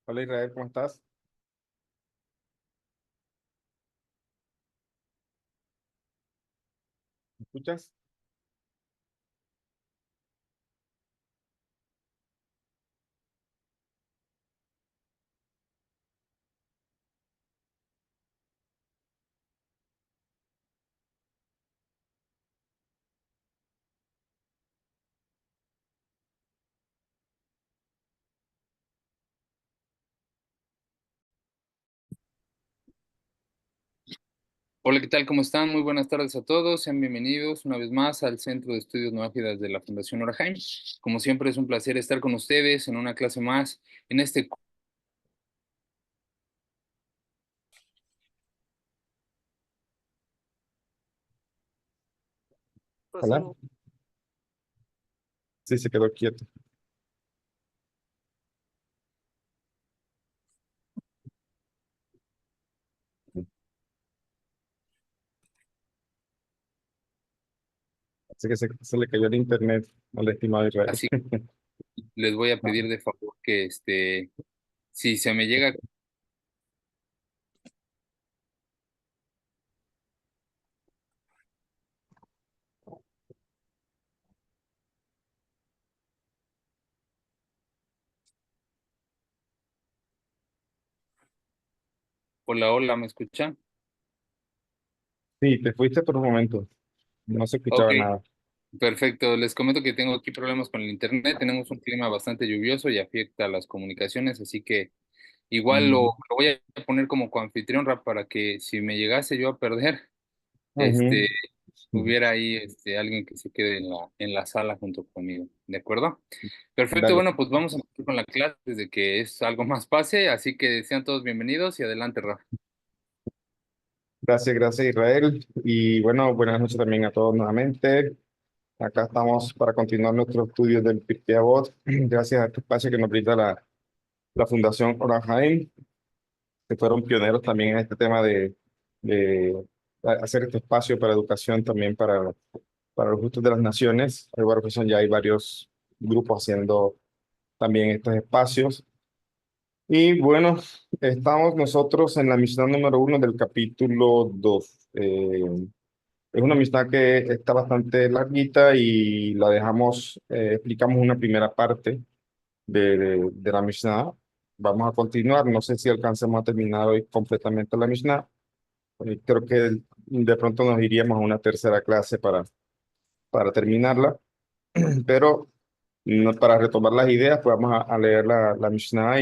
Hola Israel, ¿cómo estás? ¿Me escuchas? Hola, ¿qué tal? ¿Cómo están? Muy buenas tardes a todos. Sean bienvenidos una vez más al Centro de Estudios Noáfidas de la Fundación Orahaim. Como siempre, es un placer estar con ustedes en una clase más en este. Hola. Sí, se quedó quieto. Así que se le cayó el internet al estimado Israel. Así les voy a Ah, pedir de favor que si se me llega. Hola, hola, ¿me escuchan? sí, te fuiste por un momento. No se Ok, escuchaba nada. perfecto. Les comento que tengo aquí problemas con el internet. Tenemos un clima bastante lluvioso y afecta a las comunicaciones, así que igual Mm, lo voy a poner como coanfitrión para que si me llegase yo a perder, ujú. este, hubiera ahí alguien que se quede en la sala junto conmigo, ¿de acuerdo? Perfecto, Dale. bueno, pues vamos a empezar con la clase desde que es algo más pase, así que sean todos bienvenidos y adelante, Rafa. Gracias, gracias Israel. Y bueno, buenas noches también a todos nuevamente. Acá estamos para continuar nuestro estudio del Pirkei Avot. Gracias a este espacio que nos brinda la Fundación Orahaim, que fueron pioneros también en este tema de hacer este espacio para educación también para los gustos de las naciones. Hay ya hay varios grupos haciendo también estos espacios. Y bueno, estamos nosotros en la Mishnah número 1 del capítulo 2. Es una Mishnah que está bastante larguita y la dejamos, explicamos una primera parte de la Mishnah. Vamos a continuar. No sé si alcancemos a terminar hoy completamente la Mishnah. Creo que de pronto nos iríamos a una tercera clase para terminarla. Pero para retomar las ideas, pues vamos a leer la Mishnah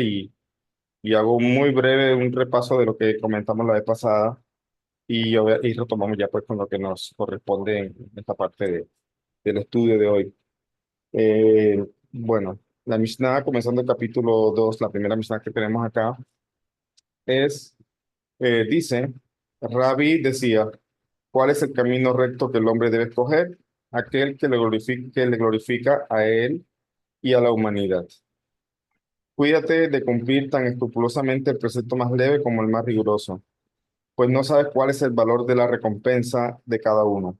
y hago muy breve un repaso de lo que comentamos la vez pasada y retomamos ya pues con lo que nos corresponde en esta parte del estudio de hoy. Bueno, la Mishnah, comenzando el capítulo 2, la primera Mishnah que tenemos acá, es, dice, Rabbi decía, ¿cuál es el camino recto que el hombre debe escoger? Aquel que le glorifica a él y a la humanidad. Cuídate de cumplir tan escrupulosamente el precepto más leve como el más riguroso, pues no sabes cuál es el valor de la recompensa de cada uno.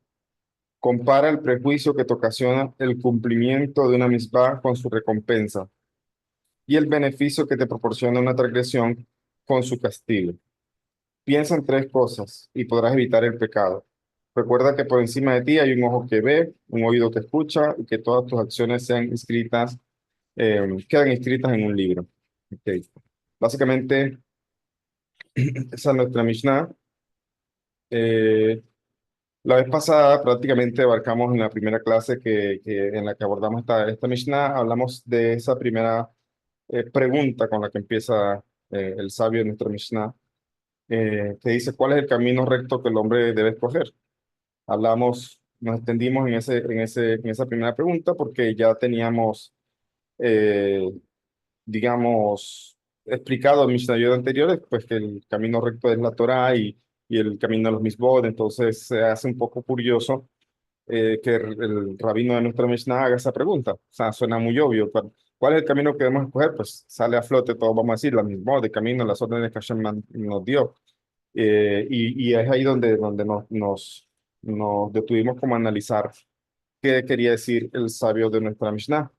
Compara el prejuicio que te ocasiona el cumplimiento de una misbah con su recompensa y el beneficio que te proporciona una transgresión con su castigo. Piensa en tres cosas y podrás evitar el pecado. Recuerda que por encima de ti hay un ojo que ve, un oído que escucha y que todas tus acciones quedan escritas en un libro. Ok. Básicamente, esa es nuestra Mishnah. Eh, la vez pasada prácticamente abarcamos en la primera clase en la que abordamos esta Mishnah, hablamos de esa primera pregunta con la que empieza el sabio de nuestra Mishnah, que dice, ¿cuál es el camino recto que el hombre debe escoger? Hablamos, nos extendimos en esa primera pregunta porque ya teníamos, eh, digamos, explicado en Mishnayot anteriores, pues que el camino recto es la Torá y el camino de los Misbod. Entonces se hace un poco curioso que el rabino de nuestra Mishnah haga esa pregunta. O sea, suena muy obvio, pero ¿cuál es el camino que debemos escoger? Pues sale a flote, todos vamos a decir, la Misbod, de camino, las órdenes que Hashem nos dio. Y es ahí donde nos detuvimos como a analizar qué quería decir el sabio de nuestra Mishnah.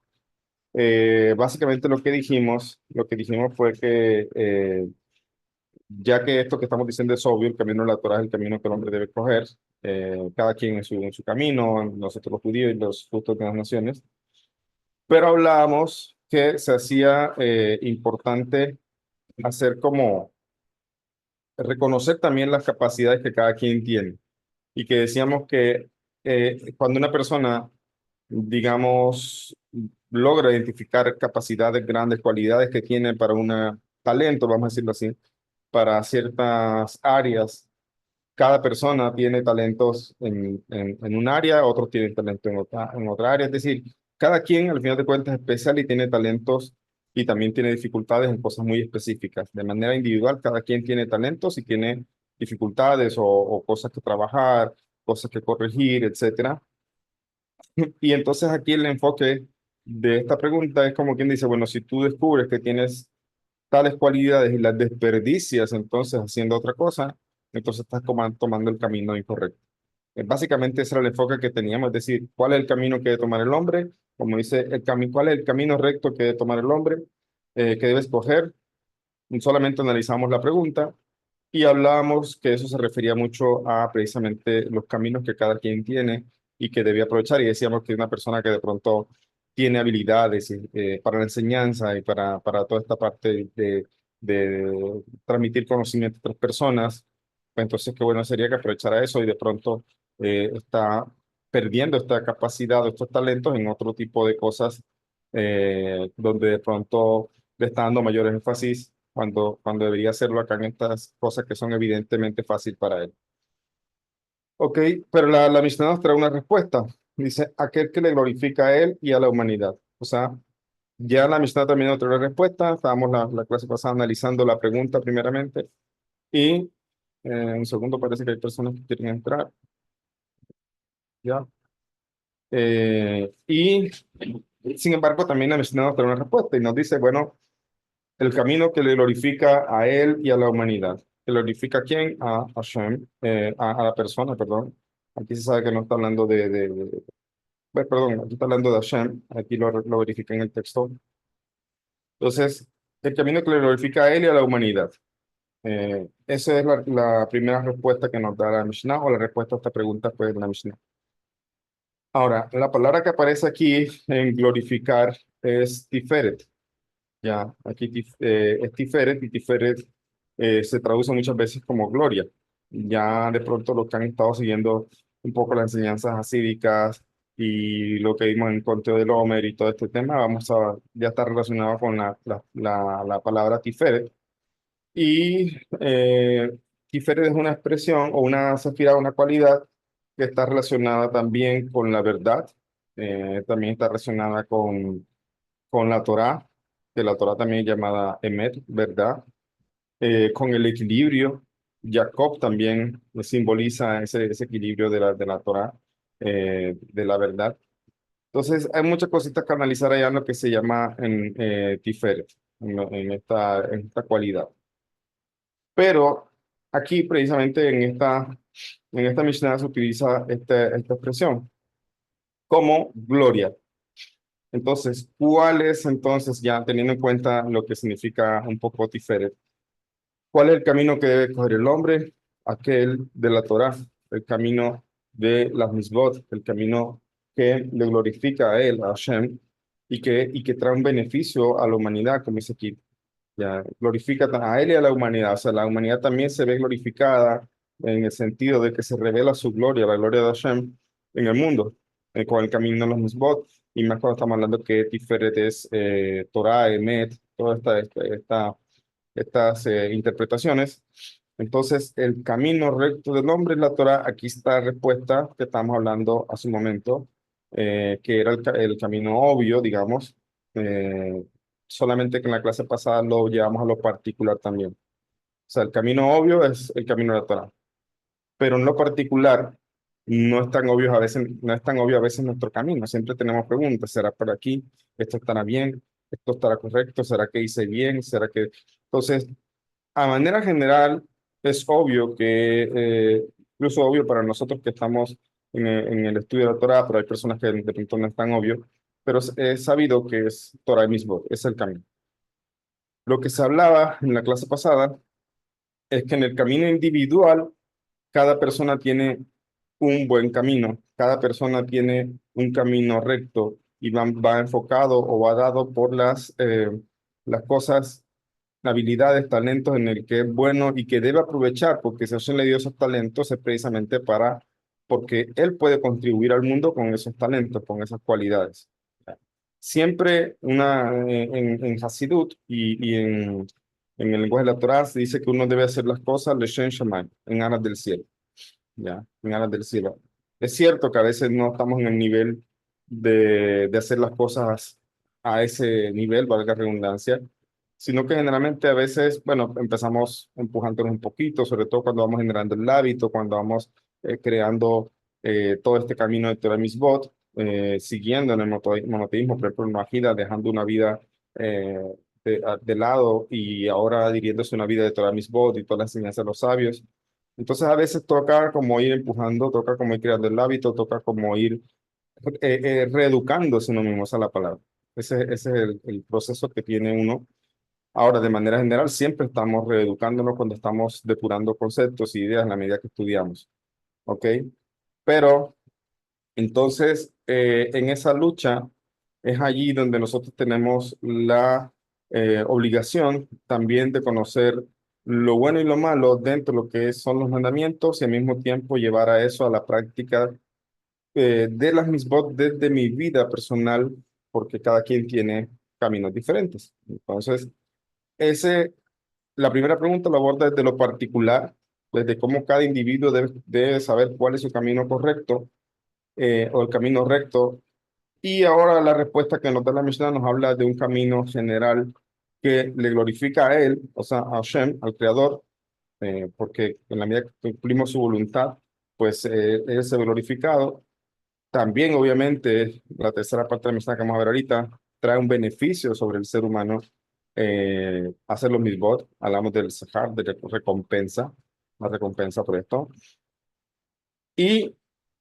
básicamente lo que dijimos fue que ya que esto que estamos diciendo es obvio, el camino de la Torá es el camino que el hombre debe coger, cada quien en su camino, nosotros los judíos y los justos de las naciones, pero hablábamos que se hacía importante hacer como reconocer también las capacidades que cada quien tiene y que decíamos que cuando una persona, digamos, logra identificar capacidades grandes, cualidades que tiene para un talento, vamos a decirlo así, para ciertas áreas. Cada persona tiene talentos en un área, otros tienen talento en otra área. Es decir, cada quien al final de cuentas es especial y tiene talentos y también tiene dificultades en cosas muy específicas. De manera individual, cada quien tiene talentos y tiene dificultades o cosas que trabajar, cosas que corregir, etcétera. Y entonces aquí el enfoque de esta pregunta es como quien dice, bueno, si tú descubres que tienes tales cualidades y las desperdicias entonces haciendo otra cosa, entonces estás tomando el camino incorrecto. Básicamente ese era el enfoque que teníamos, es decir, ¿cuál es el camino que debe tomar el hombre? Como dice el camino, ¿cuál es el camino recto que debe tomar el hombre? Que debe escoger. Solamente analizamos la pregunta y hablábamos que eso se refería mucho a precisamente los caminos que cada quien tiene y que debía aprovechar. Y decíamos que una persona que de pronto tiene habilidades para la enseñanza y para toda esta parte de transmitir conocimiento a otras personas, pues entonces qué bueno sería que aprovechara eso y de pronto está perdiendo esta capacidad o estos talentos en otro tipo de cosas donde de pronto le está dando mayor énfasis cuando debería hacerlo acá en estas cosas que son evidentemente fácil para él. Ok, pero la Mishnah nos trae una respuesta. Dice, aquel que le glorifica a él y a la humanidad. O sea, ya la Mishnah también nos trae una respuesta. Estábamos la clase pasada analizando la pregunta primeramente. Y un segundo, parece que hay personas que quieren entrar. Ya. Y sin embargo, también la Mishnah nos trae una respuesta y nos dice, bueno, el camino que le glorifica a él y a la humanidad. ¿Que glorifica a quién? A Hashem, a la persona, perdón. Aquí se sabe que no está hablando bueno, perdón, aquí está hablando de Hashem, aquí lo verifica en el texto. Entonces, el camino que le glorifica a él y a la humanidad. Esa es la primera respuesta que nos da la Mishnah, o la respuesta a esta pregunta pues de la Mishnah. Ahora, la palabra que aparece aquí en glorificar es Tiferet. Ya, aquí es Tiferet y Tiferet se traduce muchas veces como gloria. Ya de pronto los que han estado siguiendo un poco las enseñanzas hasídicas y lo que vimos en Conteo del Homer y todo este tema, ya está relacionado con la palabra Tiferet. Y Tiferet es una expresión o una sefirá, una cualidad que está relacionada también con la verdad, también está relacionada con la Torá, que la Torá también es llamada Emet, ¿verdad? Con el equilibrio. Jacob también simboliza ese equilibrio de la Torá, de la verdad. Entonces, hay muchas cositas que analizar allá en lo que se llama Tiferet, en esta cualidad. Pero aquí, precisamente en esta Mishnah se utiliza esta expresión como gloria. Entonces, ¿cuál es entonces, ya teniendo en cuenta lo que significa un poco Tiferet? ¿Cuál es el camino que debe coger el hombre? Aquel de la Torá, el camino de las misbot, el camino que le glorifica a él, a Hashem, y que trae un beneficio a la humanidad, como dice aquí. Ya, glorifica a él y a la humanidad. O sea, la humanidad también se ve glorificada en el sentido de que se revela su gloria, la gloria de Hashem en el mundo, con el camino de los misbot. Y más cuando estamos hablando que Tiferet es Torah, Emet, todas estas interpretaciones. Entonces, el camino recto del hombre es la Torah. Aquí está la respuesta que estamos hablando hace un momento, que era el camino obvio, digamos. eh, Solamente que en la clase pasada lo llevamos a lo particular también. O sea, el camino obvio es el camino de la Torah, pero en lo particular no es tan obvio a veces, no es tan obvio a veces nuestro camino. Siempre tenemos preguntas, ¿será por aquí? ¿Esto estará bien? ¿Esto estará correcto? ¿Será que hice bien? ¿Será que...? Entonces, a manera general, es obvio que, incluso obvio para nosotros que estamos en el estudio de la Torah, pero hay personas que de pronto no es tan obvio, pero es sabido que es Torah y Misbot, es el camino. Lo que se hablaba en la clase pasada es que en el camino individual, cada persona tiene un buen camino, cada persona tiene un camino recto y va enfocado o va dado por las cosas, habilidades, talentos en el que es bueno y que debe aprovechar, porque si a usted le dio esos talentos es precisamente porque él puede contribuir al mundo con esos talentos, con esas cualidades. Siempre en Hasidut en el lenguaje de la Torá se dice que uno debe hacer las cosas Leshem Shamayim, en aras del cielo, ¿ya? En aras del cielo. Es cierto que a veces no estamos en el nivel de hacer las cosas a ese nivel, valga la redundancia, sino que generalmente a veces, bueno, empezamos empujándonos un poquito, sobre todo cuando vamos generando el hábito, cuando vamos creando todo este camino de Torah Mitzvot, siguiendo en el monoteísmo, por ejemplo, en Majida, dejando una vida eh, de lado y ahora dirigiéndose una vida de Torah Mitzvot y todas las enseñanzas de los sabios. Entonces a veces toca como ir empujando, toca como ir creando el hábito, toca como ir reeducándose uno mismo, esa es la palabra. Ese es el proceso que tiene uno. Ahora, de manera general, siempre estamos reeducándonos cuando estamos depurando conceptos y ideas en la medida que estudiamos, ¿ok? Pero entonces, en esa lucha es allí donde nosotros tenemos la obligación también de conocer lo bueno y lo malo dentro de lo que son los mandamientos y al mismo tiempo llevar a eso a la práctica de las misbot desde mi vida personal, porque cada quien tiene caminos diferentes. Entonces, ese, la primera pregunta lo aborda desde lo particular, desde cómo cada individuo debe saber cuál es su camino correcto o el camino recto. Y ahora la respuesta que nos da la Mishnah nos habla de un camino general que le glorifica a él, o sea, a Hashem, al Creador, porque en la medida que cumplimos su voluntad, pues él se ve glorificado. También, obviamente, la tercera parte de la Mishnah que vamos a ver ahorita trae un beneficio sobre el ser humano hacer los misbot. Hablamos del sahar, de recompensa, la recompensa por esto.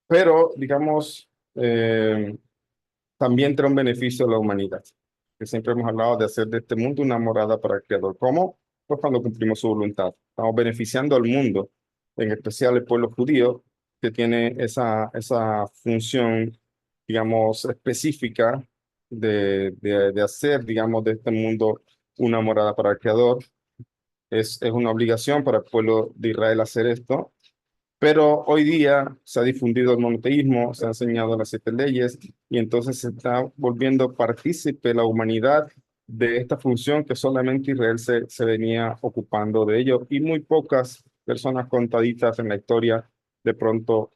Pero, digamos, también trae un beneficio a la humanidad, que siempre hemos hablado de hacer de este mundo una morada para el Creador. ¿Cómo? Pues cuando cumplimos su voluntad. Estamos beneficiando al mundo, en especial el pueblo judío, que tiene esa función, digamos, específica de hacer, digamos, de este mundo una morada para el Creador. Es una obligación para el pueblo de Israel hacer esto, pero hoy día se ha difundido el monoteísmo, se han enseñado las 7 leyes y entonces se está volviendo partícipe la humanidad de esta función que solamente Israel se venía ocupando de ello y muy pocas personas contaditas en la historia de pronto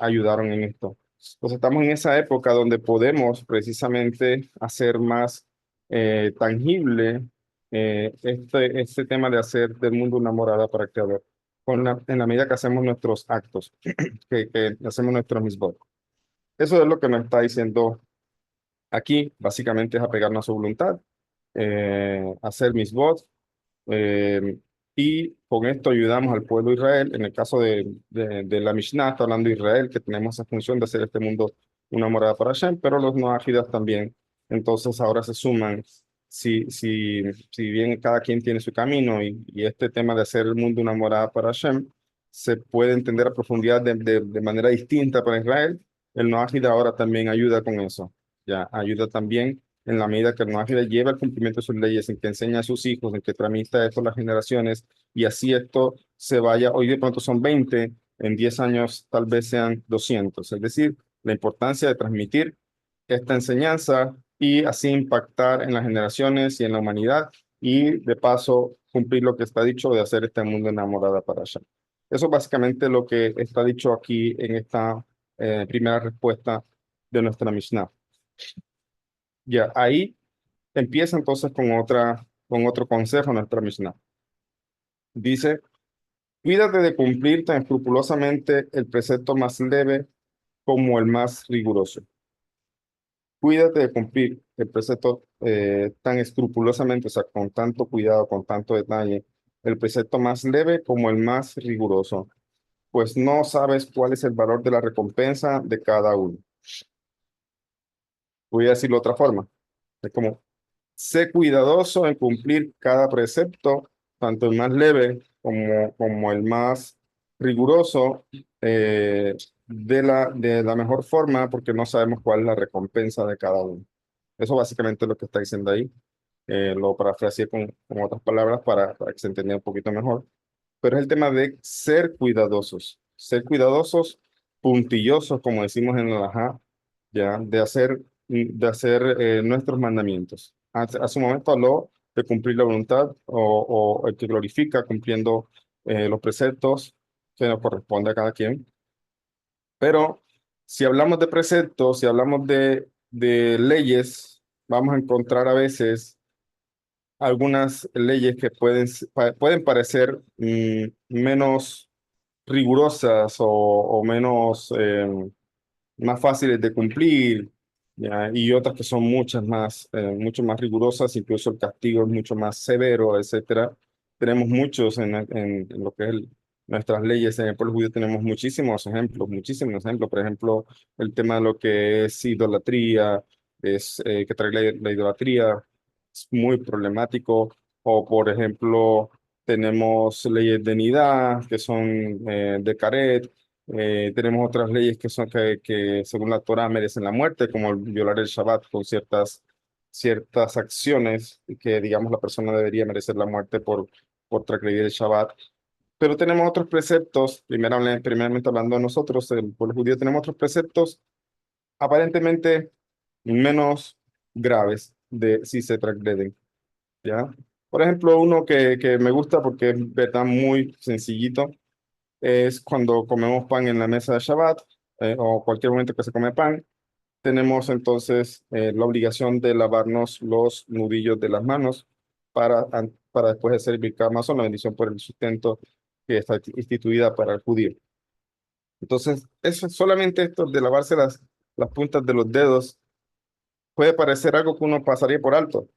ayudaron en esto. Entonces estamos en esa época donde podemos precisamente hacer más tangible este tema de hacer del mundo una morada para el Creador en la medida que hacemos nuestros actos, que hacemos nuestros misbot. Eso es lo que nos está diciendo aquí, básicamente es apegarnos a su voluntad, hacer misbot, eh, y con esto ayudamos al pueblo de Israel. En el caso de la Mishnah, está hablando de Israel, que tenemos esa función de hacer este mundo una morada para Hashem, pero los noajidas también. Entonces ahora se suman, si bien cada quien tiene su camino y este tema de hacer el mundo una morada para Hashem, se puede entender a profundidad de manera distinta para Israel. El noajida ahora también ayuda con eso. Ya ayuda también en la medida que el Noajide lleva el cumplimiento de sus leyes, en que enseña a sus hijos, en que tramita esto a las generaciones, y así esto se vaya, hoy de pronto son 20, en 10 años tal vez sean 200. Es decir, la importancia de transmitir esta enseñanza y así impactar en las generaciones y en la humanidad, y de paso cumplir lo que está dicho de hacer este mundo enamorada para allá. Eso es básicamente lo que está dicho aquí en esta primera respuesta de nuestra Mishnah. Ya, ahí empieza entonces con otro consejo nuestra Mishnah. Dice, cuídate de cumplir tan escrupulosamente el precepto más leve como el más riguroso. Cuídate de cumplir el precepto tan escrupulosamente, o sea, con tanto cuidado, con tanto detalle, el precepto más leve como el más riguroso, pues no sabes cuál es el valor de la recompensa de cada uno. Voy a decirlo de otra forma. Es como, sé cuidadoso en cumplir cada precepto, tanto el más leve como el más riguroso, de la mejor forma, porque no sabemos cuál es la recompensa de cada uno. Eso básicamente es lo que está diciendo ahí. Lo parafraseé con otras palabras para que se entienda un poquito mejor. Pero es el tema de ser cuidadosos, puntillosos, como decimos en el ajá, ya, de hacer nuestros mandamientos. Hace un momento habló de cumplir la voluntad o el que glorifica cumpliendo los preceptos que nos corresponde a cada quien. Pero si hablamos de preceptos, si hablamos de leyes, vamos a encontrar a veces algunas leyes que pueden parecer menos rigurosas o menos más fáciles de cumplir, ¿ya? Y otras que son mucho más rigurosas, incluso el castigo es mucho más severo, etcétera. Tenemos muchos en lo que es nuestras leyes en el pueblo judío, tenemos muchísimos ejemplos. Por ejemplo, el tema de lo que es idolatría, que trae la idolatría, es muy problemático. O, por ejemplo, tenemos leyes de nidá, que son de caret. Tenemos otras leyes que según la Torah merecen la muerte, como el violar el Shabbat con ciertas acciones que, digamos, la persona debería merecer la muerte por transgredir el Shabbat. Pero tenemos otros preceptos, primeramente hablando de nosotros, el pueblo judío, tenemos otros preceptos aparentemente menos graves de si se transgreden, ¿ya? Por ejemplo, uno que me gusta porque es verdad muy sencillito es cuando comemos pan en la mesa de Shabbat, o cualquier momento que se come pan, tenemos entonces la obligación de lavarnos los nudillos de las manos para después de servir Amazon, la bendición por el sustento que está instituida para el judío. Entonces, solamente esto de lavarse las puntas de los dedos puede parecer algo que uno pasaría por alto.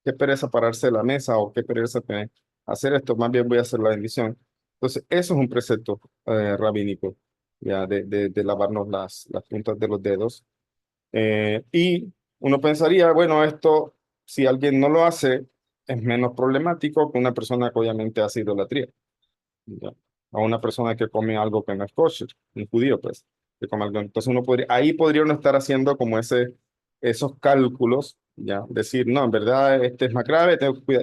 Qué pereza pararse de la mesa o qué pereza tener hacer esto, más bien voy a hacer la bendición. Entonces, eso es un precepto rabínico, ya de lavarnos las puntas de los dedos. Y uno pensaría, bueno, esto, si alguien no lo hace, es menos problemático que una persona que obviamente hace idolatría, ¿ya? O una persona que come algo que no es kosher, un judío, pues, que come algo. Entonces ahí podría uno estar haciendo como esos cálculos, ya, decir, no, en verdad este es más grave,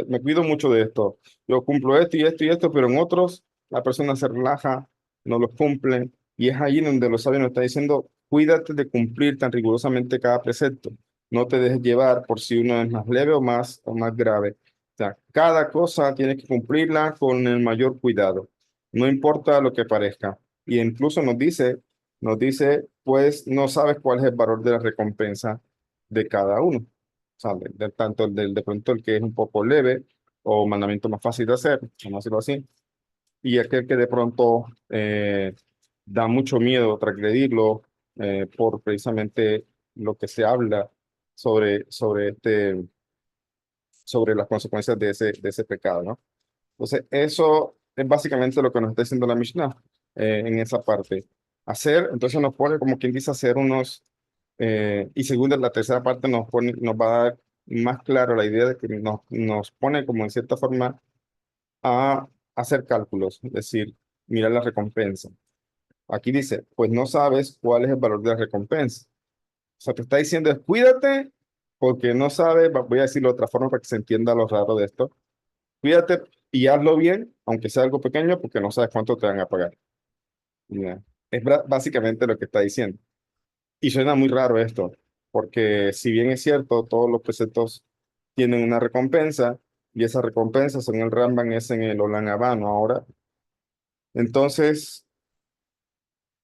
me cuido mucho de esto. Yo cumplo esto y esto y esto, pero en otros la persona se relaja, no los cumple, y es ahí donde los sabios nos está diciendo, cuídate de cumplir tan rigurosamente cada precepto. No te dejes llevar por si uno es más leve o más grave. O sea, cada cosa tienes que cumplirla con el mayor cuidado, no importa lo que parezca. Y incluso nos dice, pues no sabes cuál es el valor de la recompensa de cada uno. O sea, tanto de pronto el que es un poco leve o mandamiento más fácil de hacer, vamos a decirlo así, y aquel que de pronto da mucho miedo transgredirlo por precisamente lo que se habla sobre las consecuencias de ese pecado, ¿no? Entonces, eso es básicamente lo que nos está diciendo la Mishnah en esa parte. Entonces nos pone como quien dice hacer y segunda, la tercera parte nos va a dar más claro la idea de que nos pone como en cierta forma a hacer cálculos, es decir, mirar la recompensa. Aquí dice, pues no sabes cuál es el valor de la recompensa. O sea, te está diciendo, es cuídate porque no sabes, voy a decirlo de otra forma para que se entienda lo raro de esto. Cuídate y hazlo bien, aunque sea algo pequeño, porque no sabes cuánto te van a pagar. Ya. Es básicamente lo que está diciendo. Y suena muy raro esto, porque si bien es cierto, todos los preceptos tienen una recompensa, y esa recompensa, según el Ramban, es en el Olam Abba, ¿no? Ahora. Entonces,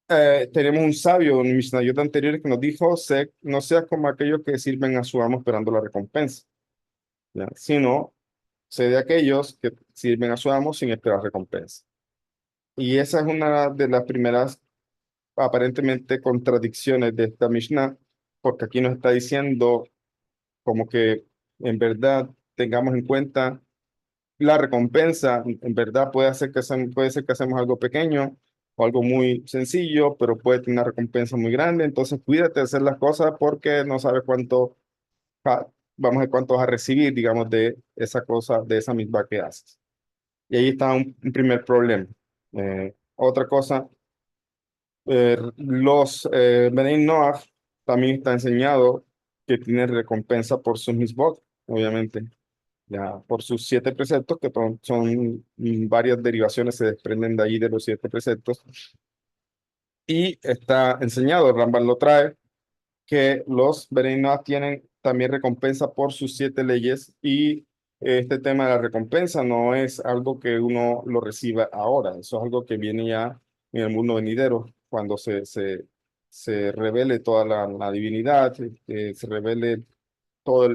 tenemos un sabio en Mishnayot anteriores que nos dijo, no seas como aquellos que sirven a su amo esperando la recompensa, ¿ya? Sino, sé de aquellos que sirven a su amo sin esperar recompensa. Y esa es una de las primeras aparentemente contradicciones de esta Mishnah, porque aquí nos está diciendo como que en verdad tengamos en cuenta la recompensa, en verdad puede ser que hacemos algo pequeño, o algo muy sencillo, pero puede tener una recompensa muy grande. Entonces, cuídate de hacer las cosas porque no sabes cuánto, vamos a ver cuánto vas a recibir, digamos, de esa cosa, de esa misma que haces. Y ahí está un primer problema. Otra cosa, los Benay Noach también está enseñado que tienen recompensa por sus misbot, obviamente, ya por sus 7 preceptos, que son varias derivaciones, se desprenden de ahí de los 7 preceptos. Y está enseñado, el Rambam lo trae, que los Benay Noach tienen también recompensa por sus 7 leyes y este tema de la recompensa no es algo que uno lo reciba ahora, eso es algo que viene ya en el mundo venidero, cuando se revele toda la divinidad, se revele todo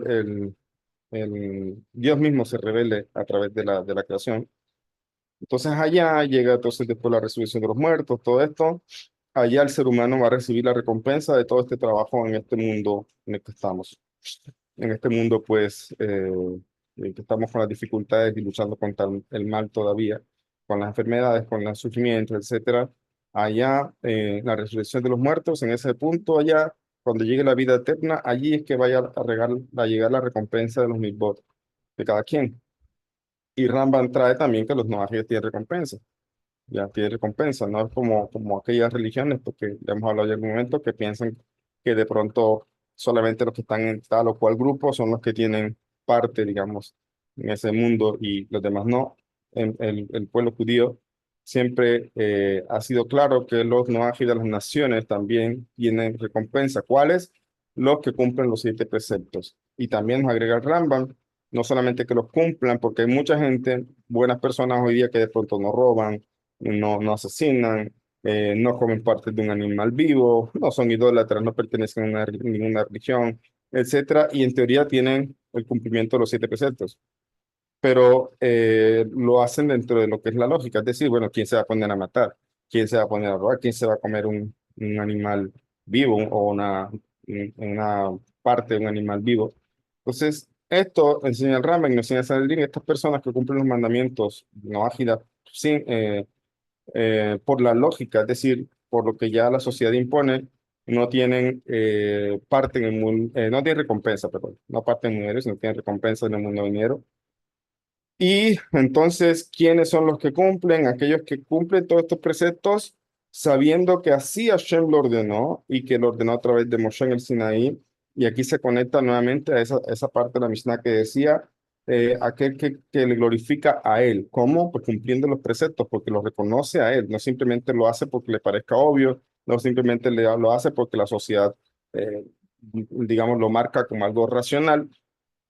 Dios mismo se revele a través de la creación. Entonces allá llega entonces después la resurrección de los muertos, todo esto. Allá el ser humano va a recibir la recompensa de todo este trabajo en este mundo en el que estamos. En este mundo, pues, que estamos con las dificultades y luchando contra el mal todavía, con las enfermedades, con los sufrimientos, etcétera. Allá, la resurrección de los muertos, en ese punto allá, cuando llegue la vida eterna, allí es que vaya a llegar la recompensa de los mitzvot de cada quien. Y Ramban trae también que los noajes tienen recompensa, ya tiene recompensa, no es como aquellas religiones, porque ya hemos hablado en algún momento, que piensan que de pronto solamente los que están en tal o cual grupo son los que tienen parte, digamos, en ese mundo y los demás no. El pueblo judío siempre ha sido claro que los noaji de las naciones también tienen recompensa. ¿Cuáles? Los que cumplen los 7 preceptos. Y también nos agrega el Rambam, no solamente que los cumplan, porque hay mucha gente, buenas personas hoy día que de pronto no roban, no asesinan, no comen parte de un animal vivo, no son idólatras, no pertenecen a ninguna religión, etcétera, y en teoría tienen el cumplimiento de los 7 preceptos, pero lo hacen dentro de lo que es la lógica, es decir, bueno, ¿quién se va a poner a matar? ¿Quién se va a poner a robar? ¿Quién se va a comer un animal vivo o una parte de un animal vivo? Entonces, esto enseña el Rambam y nos enseña Sanedrín, estas personas que cumplen los mandamientos no ágiles sin, por la lógica, es decir, por lo que ya la sociedad impone, no tienen parte en el mundo, no tienen recompensa, perdón, no parte en mujeres, no tienen recompensa en el mundo venidero. Y entonces, ¿quiénes son los que cumplen? Aquellos que cumplen todos estos preceptos, sabiendo que así Hashem lo ordenó y que lo ordenó a través de Moshe en el Sinaí. Y aquí se conecta nuevamente a esa parte de la Mishnah que decía, aquel que le glorifica a él. ¿Cómo? Pues cumpliendo los preceptos, porque lo reconoce a él, no simplemente lo hace porque le parezca obvio, no simplemente lo hace porque la sociedad, digamos, lo marca como algo racional,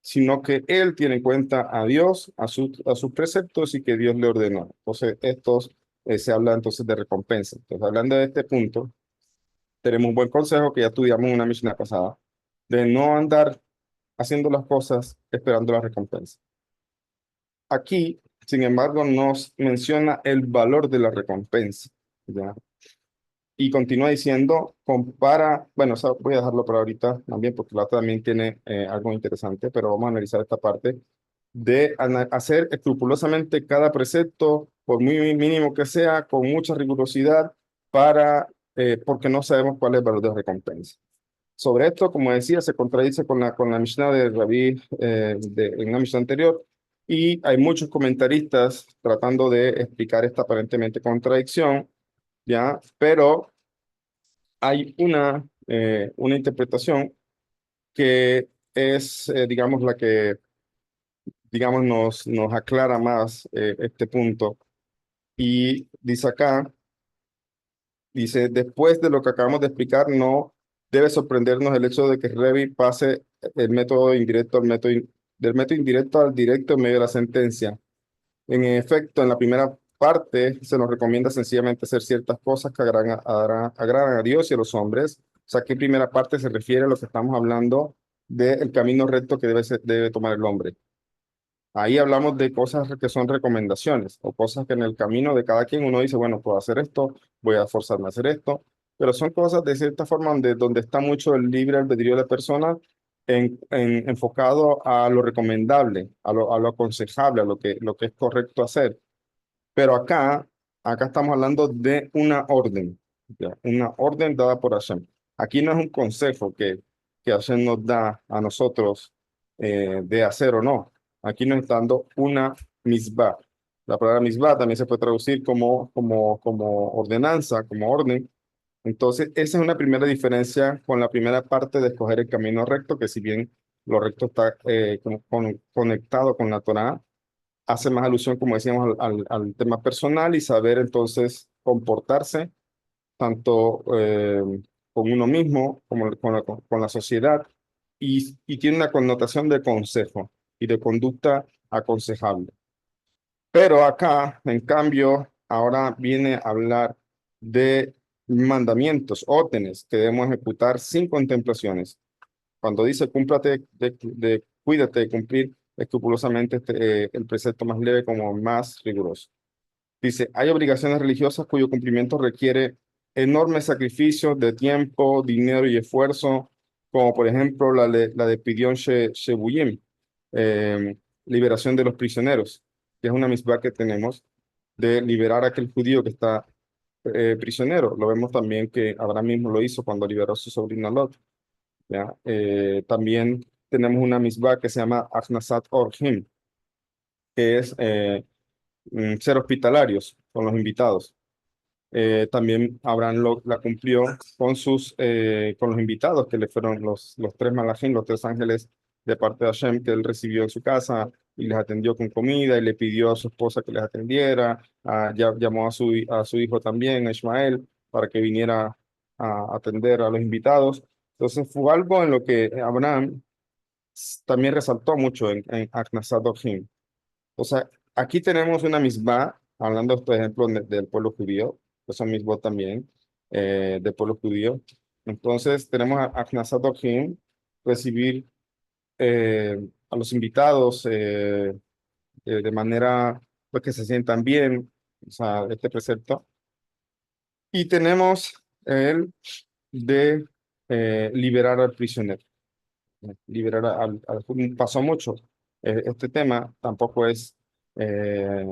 sino que él tiene en cuenta a Dios, a sus preceptos y que Dios le ordenó. Entonces, estos se habla entonces de recompensa. Entonces, hablando de este punto, tenemos un buen consejo que ya estudiamos en una misión pasada, de no andar haciendo las cosas esperando la recompensa. Aquí, sin embargo, nos menciona el valor de la recompensa, ¿ya? Y continúa diciendo, compara, bueno, voy a dejarlo para ahorita también porque la otra también tiene algo interesante, pero vamos a analizar esta parte de hacer escrupulosamente cada precepto, por muy mínimo que sea, con mucha rigurosidad, porque no sabemos cuál es el valor de recompensa. Sobre esto, como decía, se contradice con la Mishnah de Rabí en la Mishnah anterior, y hay muchos comentaristas tratando de explicar esta aparentemente contradicción, ¿ya? Pero hay una interpretación que es, digamos, la que digamos, nos aclara más este punto. Y dice acá, dice, después de lo que acabamos de explicar, no debe sorprendernos el hecho de que Revi pase el método indirecto del método indirecto al directo en medio de la sentencia. En efecto, en la primera parte se nos recomienda sencillamente hacer ciertas cosas que agradan a Dios y a los hombres. O sea, que en primera parte se refiere a lo que estamos hablando del camino recto que debe tomar el hombre. Ahí hablamos de cosas que son recomendaciones o cosas que en el camino de cada quien uno dice, bueno, puedo hacer esto, voy a forzarme a hacer esto, pero son cosas de cierta forma donde está mucho el libre albedrío de la persona enfocado a lo recomendable, a lo aconsejable, a lo que es correcto hacer. Pero acá acá estamos hablando de una orden, ¿ya? Una orden dada por Hashem. Aquí no es un consejo que Hashem nos da a nosotros de hacer o no. Aquí nos está dando una misbah. La palabra misbah también se puede traducir como ordenanza, como orden. Entonces, esa es una primera diferencia con la primera parte de escoger el camino recto, que si bien lo recto está conectado con la Torá, hace más alusión, como decíamos, al tema personal y saber entonces comportarse tanto con uno mismo como con la sociedad y tiene una connotación de consejo y de conducta aconsejable. Pero acá, en cambio, ahora viene a hablar de mandamientos, órdenes que debemos ejecutar sin contemplaciones. Cuando dice cúmplate cuídate de cumplir escrupulosamente el precepto más leve como más riguroso. Dice, hay obligaciones religiosas cuyo cumplimiento requiere enormes sacrificios de tiempo, dinero y esfuerzo, como por ejemplo la de Pidyon Shebuyim, eh, liberación de los prisioneros, que es una misbah que tenemos de liberar a aquel judío que está prisionero. Lo vemos también que Abraham mismo lo hizo cuando liberó a su sobrino Lot. ¿Ya? También tenemos una misbah que se llama Achnasat Orhim, que es ser hospitalarios con los invitados. También Abraham la cumplió con los invitados que le fueron los tres malachim, los tres ángeles de parte de Hashem que él recibió en su casa y les atendió con comida y le pidió a su esposa que les atendiera. Llamó a su hijo también, a Ismael, para que viniera a atender a los invitados. Entonces fue algo en lo que Abraham también resaltó mucho en Aknasat Dohim. O sea, aquí tenemos una misma, hablando, por ejemplo, del pueblo judío, que son mismos también, del pueblo judío. Entonces, tenemos a Knesset Orhim, recibir a los invitados de manera pues, que se sientan bien, o sea, este precepto. Y tenemos el de liberar al prisionero, liberar pasó mucho. Este tema tampoco es, eh,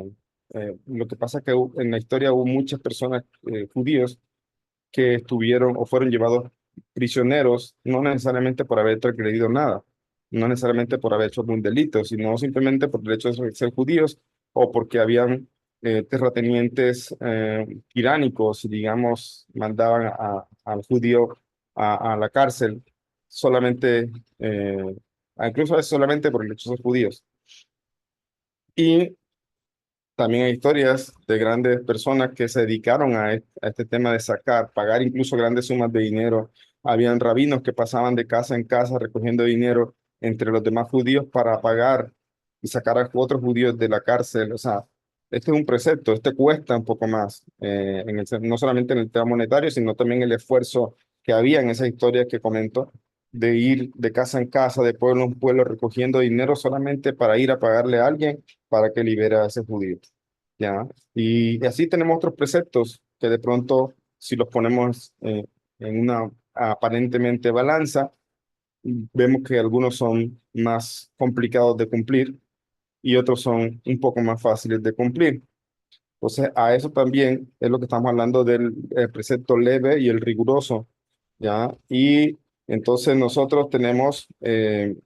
lo que pasa es que en la historia hubo muchas personas judíos que estuvieron o fueron llevados prisioneros, no necesariamente por haber transgredido nada, no necesariamente por haber hecho algún delito, sino simplemente por el hecho de ser judíos o porque habían terratenientes tiránicos y, digamos, mandaban al judío a la cárcel solamente, incluso a veces solamente por el hecho de ser judíos. Y también hay historias de grandes personas que se dedicaron a este tema de sacar, pagar incluso grandes sumas de dinero. Habían rabinos que pasaban de casa en casa recogiendo dinero entre los demás judíos para pagar y sacar a otros judíos de la cárcel. O sea, este es un precepto, este cuesta un poco más, no solamente en el tema monetario, sino también el esfuerzo que había en esa historia que comento, de ir de casa en casa, de pueblo en pueblo, recogiendo dinero solamente para ir a pagarle a alguien para que libere a ese judío. ¿Ya? Y así tenemos otros preceptos que de pronto, si los ponemos en una aparentemente balanza, vemos que algunos son más complicados de cumplir y otros son un poco más fáciles de cumplir. Entonces, a eso también es lo que estamos hablando del precepto leve y el riguroso, ¿ya? Y entonces nosotros tenemos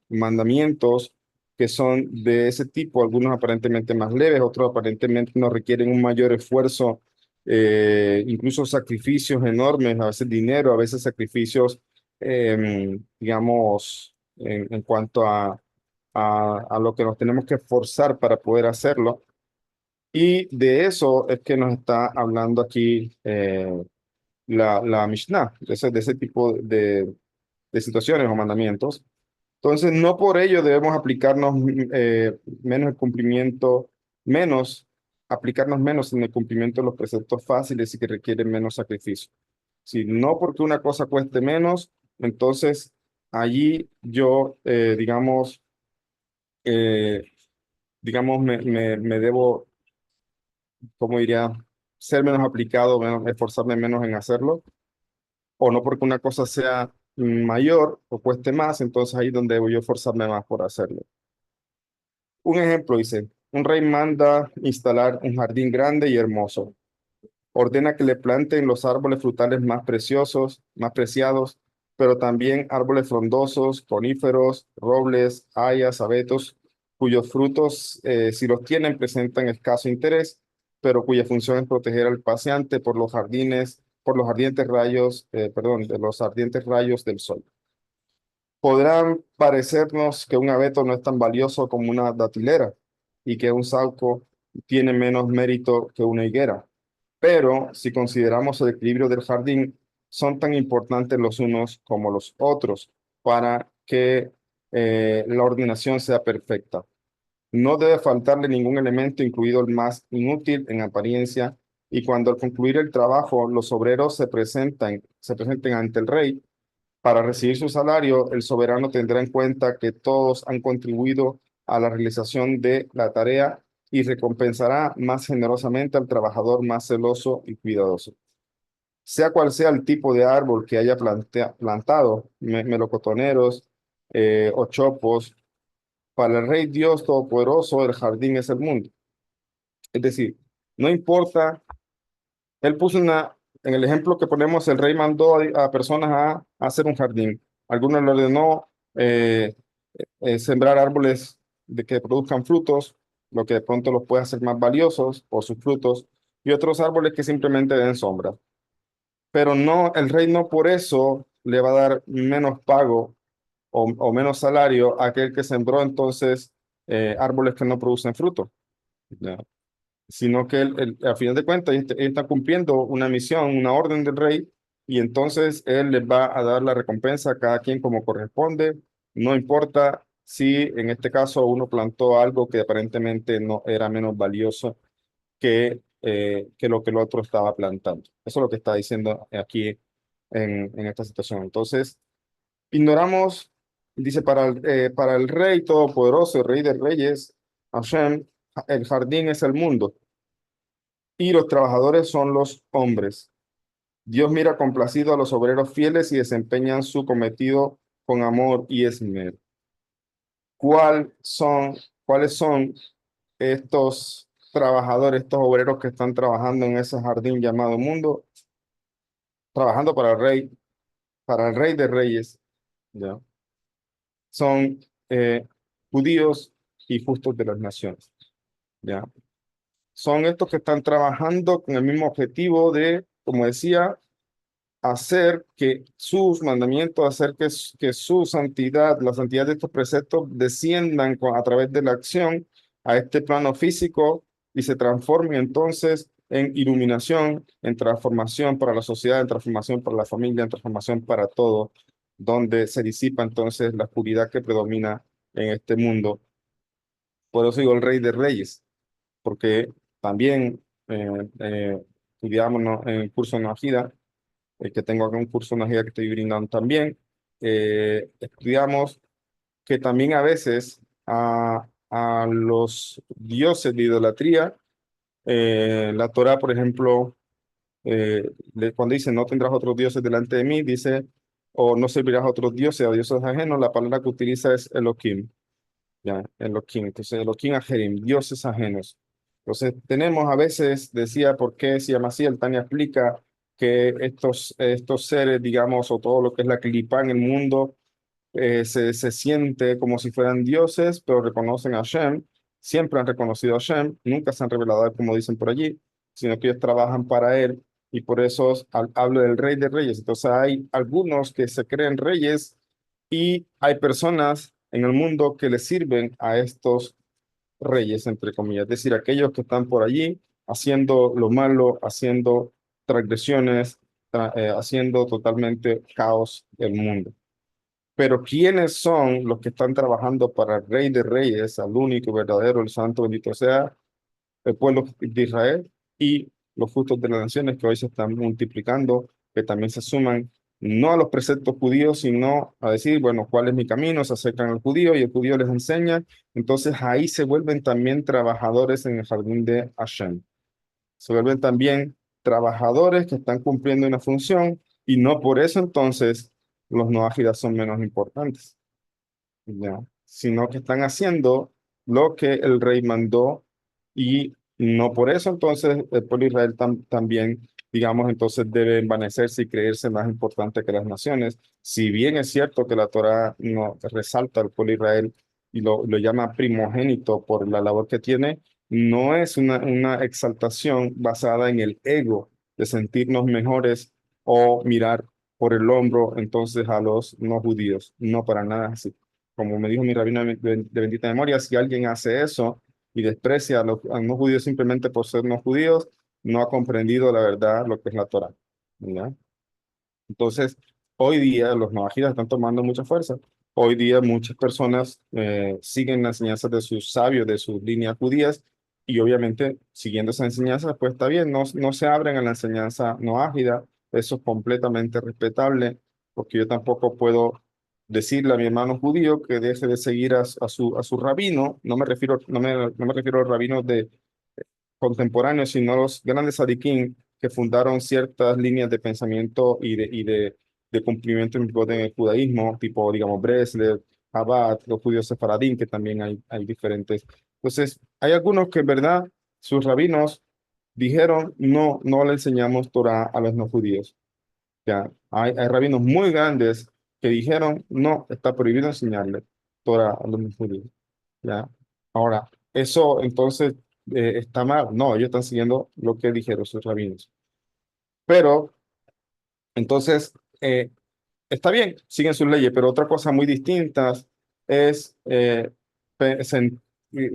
mandamientos que son de ese tipo, algunos aparentemente más leves, otros aparentemente nos requieren un mayor esfuerzo, incluso sacrificios enormes, a veces dinero, a veces sacrificios, digamos, en cuanto a lo que nos tenemos que esforzar para poder hacerlo. Y de eso es que nos está hablando aquí la Mishnah, de ese tipo de situaciones o mandamientos. Entonces, no por ello debemos aplicarnos menos el cumplimiento, menos, aplicarnos menos en el cumplimiento de los preceptos fáciles y que requieren menos sacrificio. Si no porque una cosa cueste menos, entonces allí yo, eh, me debo, como diría, ser menos aplicado, esforzarme menos en hacerlo, o no porque una cosa sea mayor o cueste más, entonces ahí es donde debo yo esforzarme más por hacerlo. Un ejemplo dice, un rey manda instalar un jardín grande y hermoso. ordena que le planten los árboles frutales más preciosos, más preciados, pero también árboles frondosos, coníferos, robles, hayas, abetos, cuyos frutos, si los tienen, presentan escaso interés, pero cuya función es proteger al paseante por los jardines, por los ardientes rayos, de los ardientes rayos del sol. Podrán parecernos que un abeto no es tan valioso como una datilera y que un sauco tiene menos mérito que una higuera. Pero si consideramos el equilibrio del jardín, son tan importantes los unos como los otros para que la ordenación sea perfecta. No debe faltarle ningún elemento, incluido el más inútil en apariencia, y cuando al concluir el trabajo los obreros se presenten ante el rey para recibir su salario, el soberano tendrá en cuenta que todos han contribuido a la realización de la tarea y recompensará más generosamente al trabajador más celoso y cuidadoso. Sea cual sea el tipo de árbol que haya plantado, melocotoneros o chopos, para el Rey Dios Todopoderoso el jardín es el mundo. Es decir, no importa, él puso en el ejemplo que ponemos, el rey mandó a personas a hacer un jardín. Algunos le ordenó sembrar árboles de que produzcan frutos, lo que de pronto los puede hacer más valiosos por sus frutos, y otros árboles que simplemente den sombra. Pero no, el rey no por eso le va a dar menos pago o menos salario a aquel que sembró entonces árboles que no producen fruto, ¿ya? Sino que a final de cuentas él está cumpliendo una misión, una orden del rey, y entonces él les va a dar la recompensa a cada quien como corresponde, no importa si en este caso uno plantó algo que aparentemente no era menos valioso que lo que el otro estaba plantando. Eso es lo que está diciendo aquí en esta situación. Entonces, ignoramos, dice, para el Rey Todopoderoso, el Rey de Reyes, Hashem, el jardín es el mundo y los trabajadores son los hombres. Dios mira complacido a los obreros fieles y desempeñan su cometido con amor y esmero. ¿Cuál son, ¿Cuáles son estos trabajadores, estos obreros que están trabajando en ese jardín llamado mundo? Trabajando para el Rey de Reyes, ¿ya? Son judíos y justos de las naciones, ¿ya? Son estos que están trabajando con el mismo objetivo de, como decía, hacer que sus mandamientos, hacer que su santidad, la santidad de estos preceptos desciendan a través de la acción a este plano físico y se transformen entonces en iluminación, en transformación para la sociedad, en transformación para la familia, en transformación para todo, donde se disipa entonces la oscuridad que predomina en este mundo. Por eso digo el Rey de Reyes, porque también estudiamos, ¿no?, en el curso de Najida, que tengo acá un curso de Najida que estoy brindando también, estudiamos que también a veces a los dioses de idolatría, la Torá, por ejemplo, cuando dice no tendrás otros dioses delante de mí, dice, o no servirás a otros dioses, a dioses ajenos, la palabra que utiliza es Elohim. Ya, Elohim. Entonces, Elohim Ajerim, dioses ajenos. Entonces, tenemos a veces, decía, ¿por qué se llama así? El Tania explica que estos seres, digamos, o todo lo que es la clipa en el mundo, se siente como si fueran dioses, pero reconocen a Hashem, siempre han reconocido a Hashem, nunca se han revelado a él como dicen por allí, sino que ellos trabajan para él, y por eso hablo del Rey de Reyes. Entonces, hay algunos que se creen reyes y hay personas en el mundo que le sirven a estos reyes, entre comillas, es decir, aquellos que están por allí haciendo lo malo, haciendo transgresiones, haciendo totalmente caos el mundo. Pero ¿quiénes son los que están trabajando para el Rey de Reyes, al único, verdadero, el santo, bendito sea, el pueblo de Israel y los justos de las naciones que hoy se están multiplicando, que también se suman no a los preceptos judíos, sino a decir, bueno, ¿cuál es mi camino? Se acercan al judío y el judío les enseña. Entonces ahí se vuelven también trabajadores en el jardín de Hashem. Se vuelven también trabajadores que están cumpliendo una función y no por eso entonces los noágidas son menos importantes, ¿ya? Sino que están haciendo lo que el rey mandó y no por eso entonces el pueblo de Israel también, digamos, entonces debe envanecerse y creerse más importante que las naciones. Si bien es cierto que la Torá no resalta al pueblo de Israel y lo llama primogénito por la labor que tiene, no es una exaltación basada en el ego de sentirnos mejores o mirar por el hombro entonces a los no judíos. No, para nada así. Como me dijo mi rabino de bendita memoria, si alguien hace eso y desprecia a los no judíos simplemente por ser no judíos, no ha comprendido la verdad, lo que es la Torá. ¿Ya? Entonces, hoy día los navajitas están tomando mucha fuerza. Hoy día muchas personas siguen las enseñanzas de sus sabios, de sus líneas judías, y obviamente siguiendo esa enseñanza, pues está bien, no se abren a la enseñanza no ágida, eso es completamente respetable, porque yo tampoco puedo decirle a mi hermano judío que deje de seguir a su rabino, no me refiero a los rabinos de contemporáneos, sino los grandes sadiquín que fundaron ciertas líneas de pensamiento de cumplimiento en el judaísmo, tipo, digamos, Breslev, Chabad, los judíos sefaradín, que también hay diferentes. Entonces, hay algunos que en verdad sus rabinos dijeron, no le enseñamos Torah a los no judíos. Ya, hay rabinos muy grandes que dijeron, no, está prohibido enseñarle Torah a los no judíos. ¿Ya? Ahora, eso entonces está mal. No, ellos están siguiendo lo que dijeron sus rabinos. Pero, entonces, está bien, siguen sus leyes, pero otra cosa muy distinta es,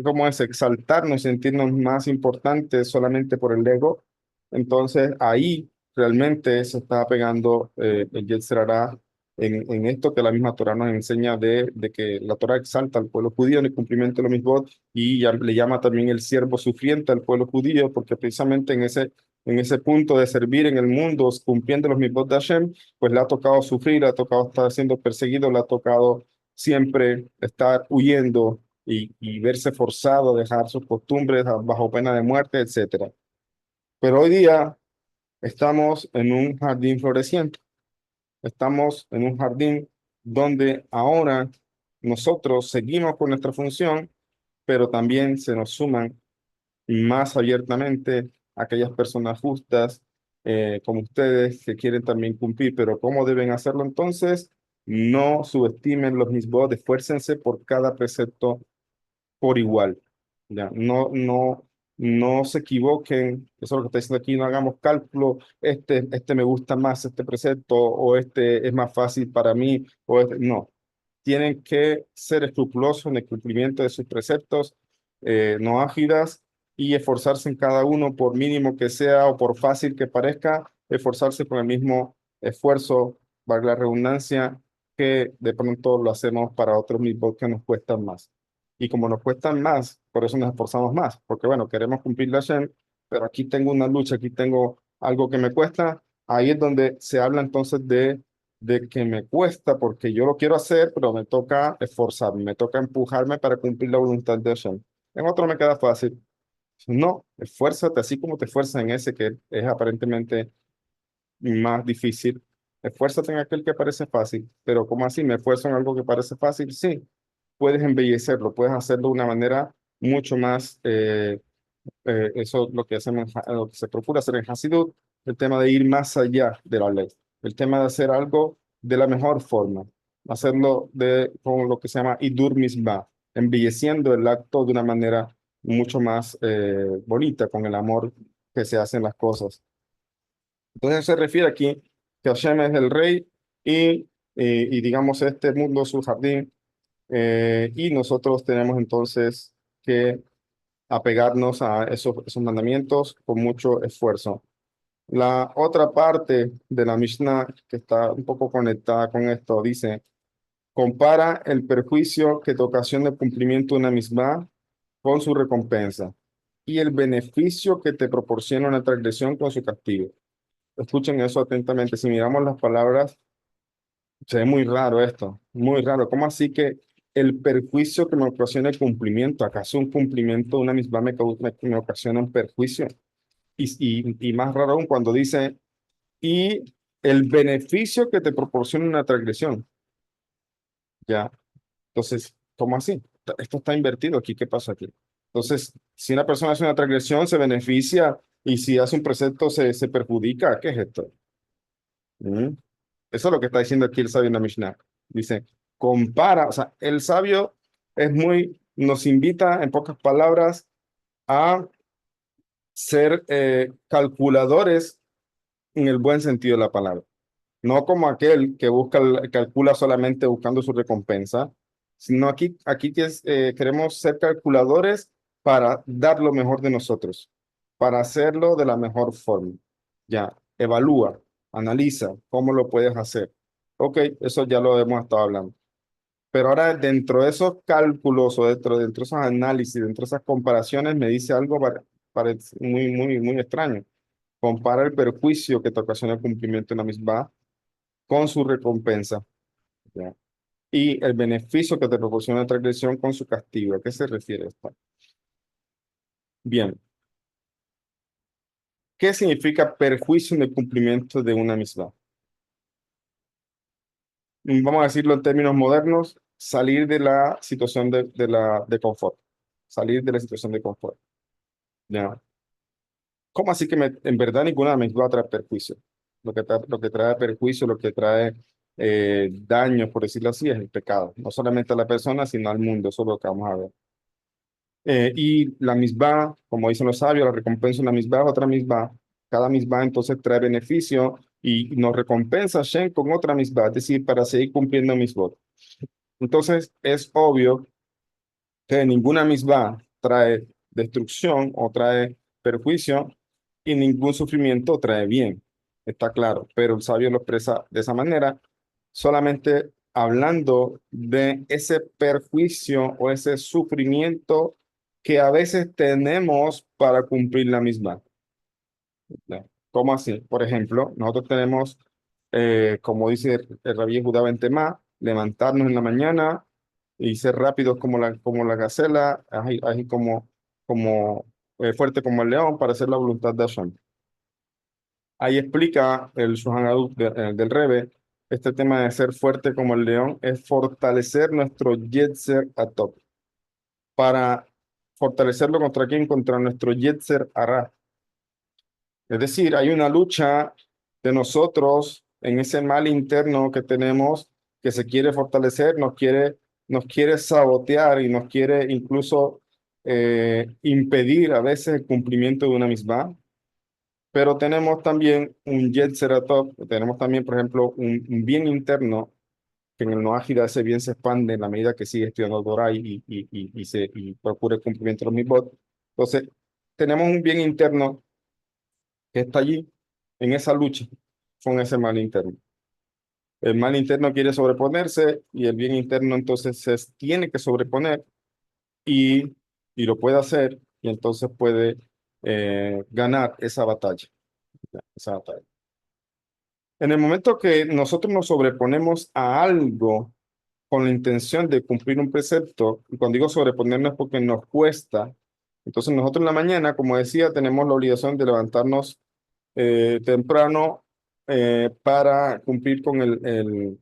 ¿cómo es? Exaltarnos, sentirnos más importantes solamente por el ego. Entonces, ahí realmente se está pegando el Yetzer Hará en esto que la misma Torah nos enseña de que la Torah exalta al pueblo judío en el cumplimiento de los mismos y le llama también el siervo sufriente al pueblo judío, porque precisamente en ese punto de servir en el mundo, cumpliendo los mismos de Hashem, pues le ha tocado sufrir, le ha tocado estar siendo perseguido, le ha tocado siempre estar huyendo y verse forzado a dejar sus costumbres bajo pena de muerte, etcétera. Pero hoy día estamos en un jardín floreciente, estamos en un jardín donde ahora nosotros seguimos con nuestra función, pero también se nos suman más abiertamente aquellas personas justas como ustedes que quieren también cumplir, pero ¿cómo deben hacerlo entonces? No subestimen los mismos, esfuércense por cada precepto por igual. Ya, no se equivoquen, eso es lo que está diciendo aquí, no hagamos cálculo, este me gusta más este precepto, o este es más fácil para mí, no. Tienen que ser escrupulosos en el cumplimiento de sus preceptos, no ágidas, y esforzarse en cada uno, por mínimo que sea o por fácil que parezca, esforzarse con el mismo esfuerzo, valga la redundancia, que de pronto lo hacemos para otros mismos que nos cuestan más. Y como nos cuestan más, por eso nos esforzamos más, porque bueno, queremos cumplir la Shem, pero aquí tengo una lucha, aquí tengo algo que me cuesta. Ahí es donde se habla entonces de que me cuesta porque yo lo quiero hacer, pero me toca esforzarme, me toca empujarme para cumplir la voluntad de Hashem. En otro me queda fácil. No, esfuérzate así como te esfuerzas en ese que es aparentemente más difícil. Esfuérzate en aquel que parece fácil, pero ¿cómo así? ¿Me esfuerzo en algo que parece fácil? Sí, puedes embellecerlo, puedes hacerlo de una manera mucho más, eso es lo que hacemos, lo que se procura hacer en Hasidut, el tema de ir más allá de la ley, el tema de hacer algo de la mejor forma, hacerlo con lo que se llama Idur Misbah, embelleciendo el acto de una manera mucho más bonita, con el amor que se hacen las cosas. Entonces se refiere aquí que Hashem es el rey y digamos este mundo es su jardín y nosotros tenemos entonces que apegarnos a esos mandamientos con mucho esfuerzo. La otra parte de la Mishnah que está un poco conectada con esto dice, compara el perjuicio que te ocasiona el cumplimiento de una misma con su recompensa y el beneficio que te proporciona una transgresión con su castigo. Escuchen eso atentamente. Si miramos las palabras, se ve muy raro esto, muy raro. ¿Cómo así que el perjuicio que me ocasiona el cumplimiento? ¿Acaso un cumplimiento de una misma me ocasiona un perjuicio? Y más raro aún cuando dice, y el beneficio que te proporciona una transgresión. Ya, entonces, ¿cómo así? Esto está invertido aquí. ¿Qué pasa aquí? Entonces, si una persona hace una transgresión, se beneficia, y si hace un precepto, se perjudica. ¿Qué es esto? ¿Mm? Eso es lo que está diciendo aquí el sabio en la Mishnah. Dice, compara, o sea, el sabio nos invita, en pocas palabras, a ser calculadores en el buen sentido de la palabra. No como aquel que calcula solamente buscando su recompensa, sino aquí queremos ser calculadores para dar lo mejor de nosotros, para hacerlo de la mejor forma. Ya, evalúa, analiza cómo lo puedes hacer. Ok, eso ya lo hemos estado hablando. Pero ahora dentro de esos cálculos o dentro de esos análisis, dentro de esas comparaciones, me dice algo muy extraño. Compara el perjuicio que te ocasiona el cumplimiento de una misma con su recompensa, ¿ya? Y el beneficio que te proporciona la transgresión con su castigo. ¿A qué se refiere esto? Bien, ¿qué significa perjuicio en el cumplimiento de una misma? Vamos a decirlo en términos modernos, salir de la situación de confort, salir de la situación de confort, ¿ya? ¿Cómo así que en verdad ninguna misma trae perjuicio? Lo que trae perjuicio, lo que trae daño, por decirlo así, es el pecado. No solamente a la persona, sino al mundo. Eso es lo que vamos a ver. Y la misbah, como dicen los sabios, la recompensa de una misbah es otra misbah. Cada misbah entonces trae beneficio y nos recompensa Shem con otra misbah, es decir, para seguir cumpliendo misbot. Entonces es obvio que ninguna misbah trae destrucción o trae perjuicio y ningún sufrimiento trae bien. Está claro, pero el sabio lo expresa de esa manera, solamente hablando de ese perjuicio o ese sufrimiento que a veces tenemos para cumplir la misma. ¿Ya? ¿Cómo así? Por ejemplo, nosotros tenemos, como dice el rabí Judá ben Temá, levantarnos en la mañana y ser rápidos como la gacela, así fuerte como el león para hacer la voluntad de Hashem. Ahí explica el Shulchan Aruch del Rebbe, este tema de ser fuerte como el león es fortalecer nuestro Yetzer Atov. Para fortalecerlo contra quién? Contra nuestro Yetzer Hara. Es decir, hay una lucha de nosotros en ese mal interno que tenemos que se quiere fortalecer, nos quiere sabotear y nos quiere incluso impedir a veces el cumplimiento de una misma. Pero tenemos también un Yetzer Tov, tenemos también, por ejemplo, un bien interno que en el Noágida ese bien se expande en la medida que sigue estudiando Torah y procura el cumplimiento de los misbot. Entonces, tenemos un bien interno que está allí en esa lucha con ese mal interno. El mal interno quiere sobreponerse y el bien interno entonces tiene que sobreponer y, y lo puede hacer y entonces puede ganar esa batalla. En el momento que nosotros nos sobreponemos a algo con la intención de cumplir un precepto, y cuando digo sobreponernos es porque nos cuesta, entonces nosotros en la mañana, como decía, tenemos la obligación de levantarnos temprano para cumplir con en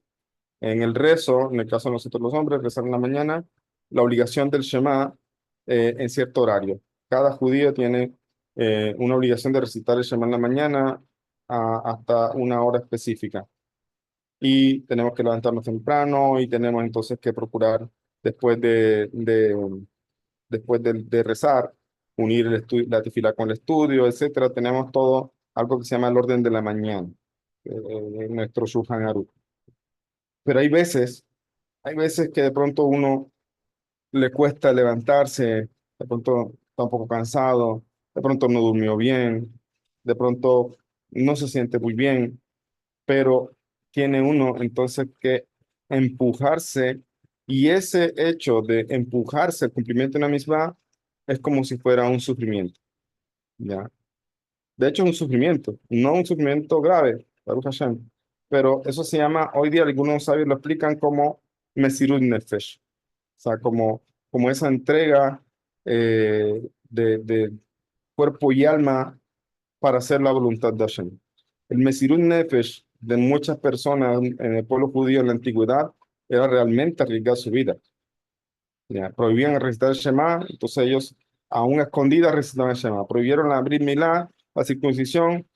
el rezo, en el caso de nosotros los hombres, rezar en la mañana, la obligación del Shema en cierto horario. Cada judío tiene una obligación de recitar el Shema en la mañana hasta una hora específica. Y tenemos que levantarnos temprano y tenemos entonces que procurar después de rezar, unir la tefilá con el estudio, etcétera. Tenemos todo algo que se llama el orden de la mañana, en nuestro Shulchan Aruch. Pero hay veces que de pronto uno le cuesta levantarse, de pronto está un poco cansado, de pronto no durmió bien, de pronto no se siente muy bien, pero tiene uno entonces que empujarse y ese hecho de empujarse al cumplimiento de una misma es como si fuera un sufrimiento, ¿ya? De hecho es un sufrimiento, no un sufrimiento grave, Baruch Hashem, pero eso se llama, hoy día algunos sabios lo explican como Mesirut Nefesh, o sea, como esa entrega de cuerpo y alma para hacer la voluntad de Hashem. El Mesirut Nefesh de muchas personas en el pueblo judío en la antigüedad era realmente arriesgar su vida. Ya, prohibían recitar el Shema, entonces ellos aún escondidas recitaban el Shema. Prohibieron la Brit Milá, la circuncisión,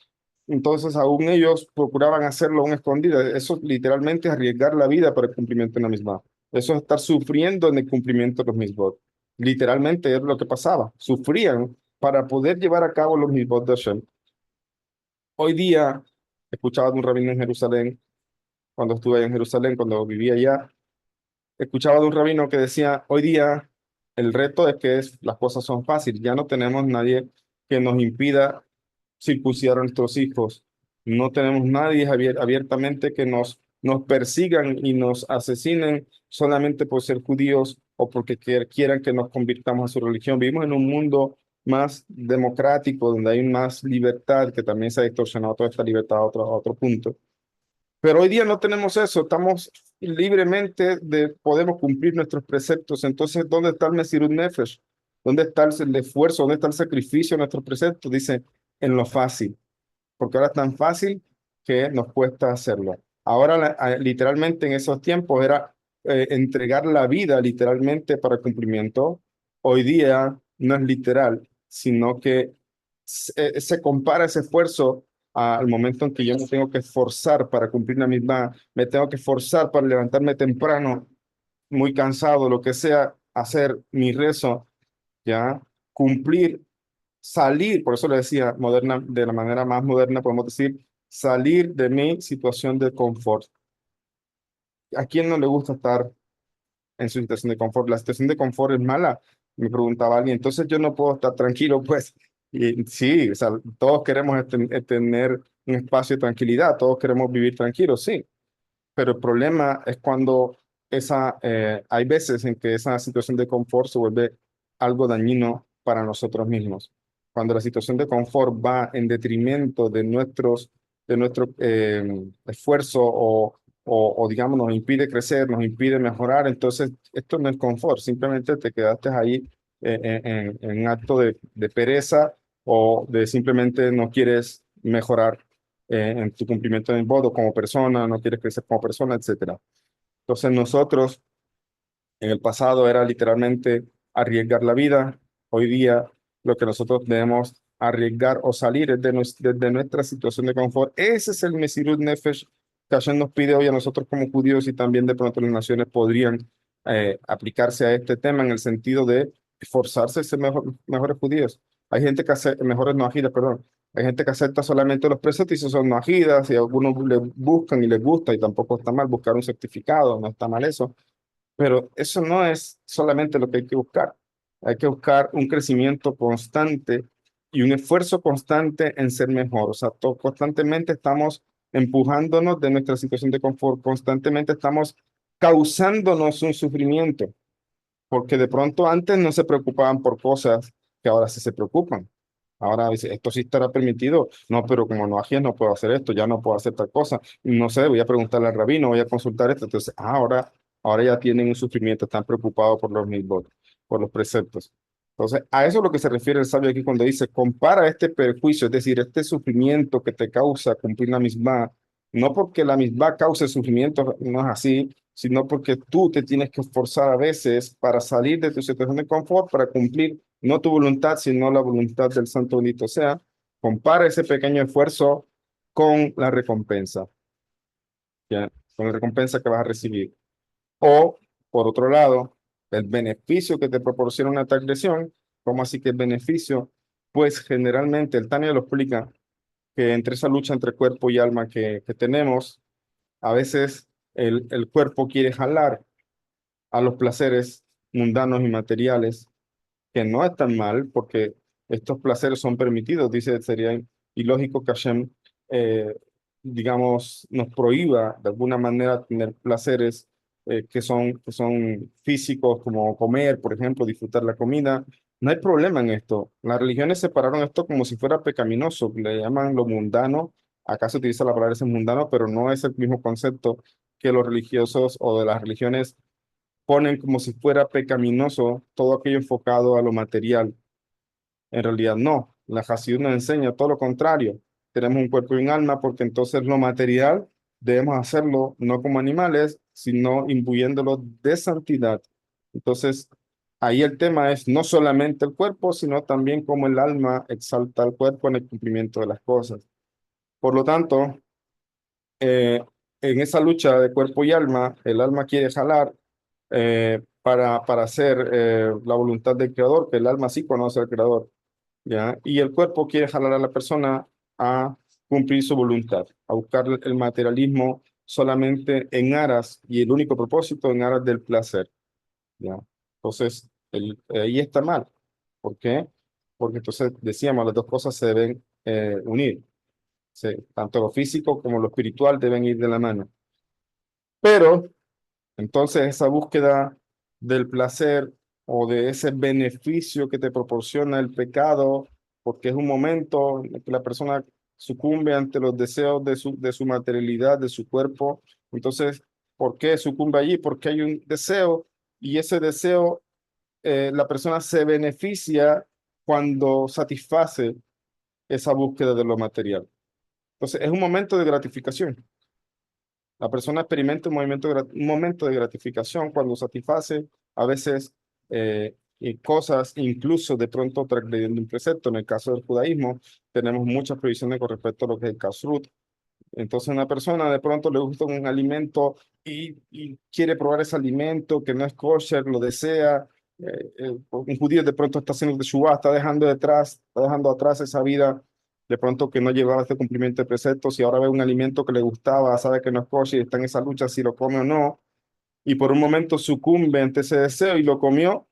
entonces aún ellos procuraban hacerlo aún escondidas. Eso literalmente es arriesgar la vida para el cumplimiento de la misma. Eso es estar sufriendo en el cumplimiento de los mismos. Literalmente es lo que pasaba. Sufrían para poder llevar a cabo los mismos de Hashem. Hoy día, escuchaba de un rabino en Jerusalén, cuando estuve allá en Jerusalén, cuando vivía allá, escuchaba de un rabino que decía, hoy día el reto es que las cosas son fáciles, ya no tenemos nadie que nos impida circuncidar a nuestros hijos, no tenemos nadie abiertamente que nos persigan y nos asesinen solamente por ser judíos o porque quieran que nos convirtamos a su religión. Vivimos en un mundo más democrático, donde hay más libertad, que también se ha distorsionado toda esta libertad a otro punto. Pero hoy día no tenemos eso, estamos podemos cumplir nuestros preceptos. Entonces, ¿dónde está el Mesirut Nefesh? ¿Dónde está el esfuerzo? ¿Dónde está el sacrificio de nuestros preceptos? Dice, en lo fácil, porque ahora es tan fácil que nos cuesta hacerlo. Ahora, literalmente en esos tiempos era entregar la vida literalmente para el cumplimiento. Hoy día no es literal, sino que se compara ese esfuerzo al momento en que yo me tengo que esforzar para cumplir la misma, me tengo que esforzar para levantarme temprano, muy cansado, lo que sea, hacer mi rezo, ya, cumplir, salir, por eso le decía, moderna, de la manera más moderna podemos decir, salir de mi situación de confort. ¿A quién no le gusta estar en su situación de confort? La situación de confort es mala, me preguntaba alguien, entonces yo no puedo estar tranquilo, pues, y sí, o sea, todos queremos tener un espacio de tranquilidad, todos queremos vivir tranquilos, sí, pero el problema es cuando hay veces en que esa situación de confort se vuelve algo dañino para nosotros mismos. Cuando la situación de confort va en detrimento de nuestro esfuerzo o, digamos, nos impide crecer, nos impide mejorar, entonces esto no es confort, simplemente te quedaste ahí en un acto de pereza o de simplemente no quieres mejorar en tu cumplimiento del voto como persona, no quieres crecer como persona, etcétera. Entonces nosotros en el pasado era literalmente arriesgar la vida. Hoy día lo que nosotros debemos arriesgar o salir es de nuestra situación de confort. Ese es el Mesirut Nefesh que Hashem nos pide hoy a nosotros como judíos y también de pronto las naciones podrían aplicarse a este tema en el sentido de esforzarse a ser mejores judíos. Hay gente que hace mejores noajidas, perdón. Hay gente que acepta solamente los preceptos y son noajidas y algunos le buscan y les gusta y tampoco está mal buscar un certificado, no está mal eso, pero eso no es solamente lo que hay que buscar. Hay que buscar un crecimiento constante y un esfuerzo constante en ser mejor. O sea, constantemente estamos empujándonos de nuestra situación de confort, constantemente estamos causándonos un sufrimiento, porque de pronto antes no se preocupaban por cosas que ahora sí se preocupan. Ahora dice, esto sí estará permitido. No, pero como no aquí no puedo hacer esto, ya no puedo hacer tal cosa. No sé, voy a preguntarle al rabino, voy a consultar esto. Entonces, ahora ya tienen un sufrimiento, están preocupados por los mismos, por los preceptos. Entonces, a eso es lo que se refiere el sabio aquí cuando dice, compara este perjuicio, es decir, este sufrimiento que te causa cumplir la misma, no porque la misma cause sufrimiento, no es así, sino porque tú te tienes que esforzar a veces para salir de tu situación de confort, para cumplir no tu voluntad, sino la voluntad del Santo Bendito sea. Compara ese pequeño esfuerzo con la recompensa, ¿ya? Con la recompensa que vas a recibir. O, por otro lado, el beneficio que te proporciona una transgresión, ¿cómo así que el beneficio? Pues generalmente el Tania lo explica, que entre esa lucha entre cuerpo y alma que tenemos, a veces el cuerpo quiere jalar a los placeres mundanos y materiales, que no están mal, porque estos placeres son permitidos. Dice, sería ilógico que Hashem, eh, digamos, nos prohíba de alguna manera tener placeres que son físicos, como comer, por ejemplo, disfrutar la comida. No hay problema en esto. Las religiones separaron esto como si fuera pecaminoso, le llaman lo mundano. Acá se utiliza la palabra ese mundano, pero no es el mismo concepto que los religiosos o de las religiones ponen como si fuera pecaminoso todo aquello enfocado a lo material. En realidad no, la Hasidut nos enseña todo lo contrario. Tenemos un cuerpo y un alma porque entonces lo material debemos hacerlo no como animales, sino imbuyéndolo de santidad. Entonces, ahí el tema es no solamente el cuerpo, sino también cómo el alma exalta al cuerpo en el cumplimiento de las cosas. Por lo tanto, eh, en esa lucha de cuerpo y alma, el alma quiere jalar para hacer la voluntad del Creador, que el alma sí conoce al Creador, ¿ya? Y el cuerpo quiere jalar a la persona a cumplir su voluntad, a buscar el materialismo solamente en aras y el único propósito en aras del placer, ¿ya? Entonces, ahí está mal. ¿Por qué? Porque entonces decíamos, las dos cosas se deben unir. Sí, tanto lo físico como lo espiritual deben ir de la mano. Pero entonces esa búsqueda del placer o de ese beneficio que te proporciona el pecado, porque es un momento en el que la persona sucumbe ante los deseos de su materialidad, de su cuerpo. Entonces, ¿por qué sucumbe allí? Porque hay un deseo y ese deseo, la persona se beneficia cuando satisface esa búsqueda de lo material. Entonces, es un momento de gratificación. La persona experimenta un momento de gratificación cuando satisface a veces y cosas, incluso de pronto transgrediendo un precepto. En el caso del judaísmo, tenemos muchas provisiones con respecto a lo que es el kashrut. Entonces, una persona de pronto le gusta un alimento y quiere probar ese alimento que no es kosher, lo desea. Un judío de pronto está haciendo teshuvá, está dejando atrás esa vida de pronto que no llevaba este cumplimiento de preceptos y ahora ve un alimento que le gustaba, sabe que no es kosher y está en esa lucha si lo come o no, y por un momento sucumbe ante ese deseo y lo comió,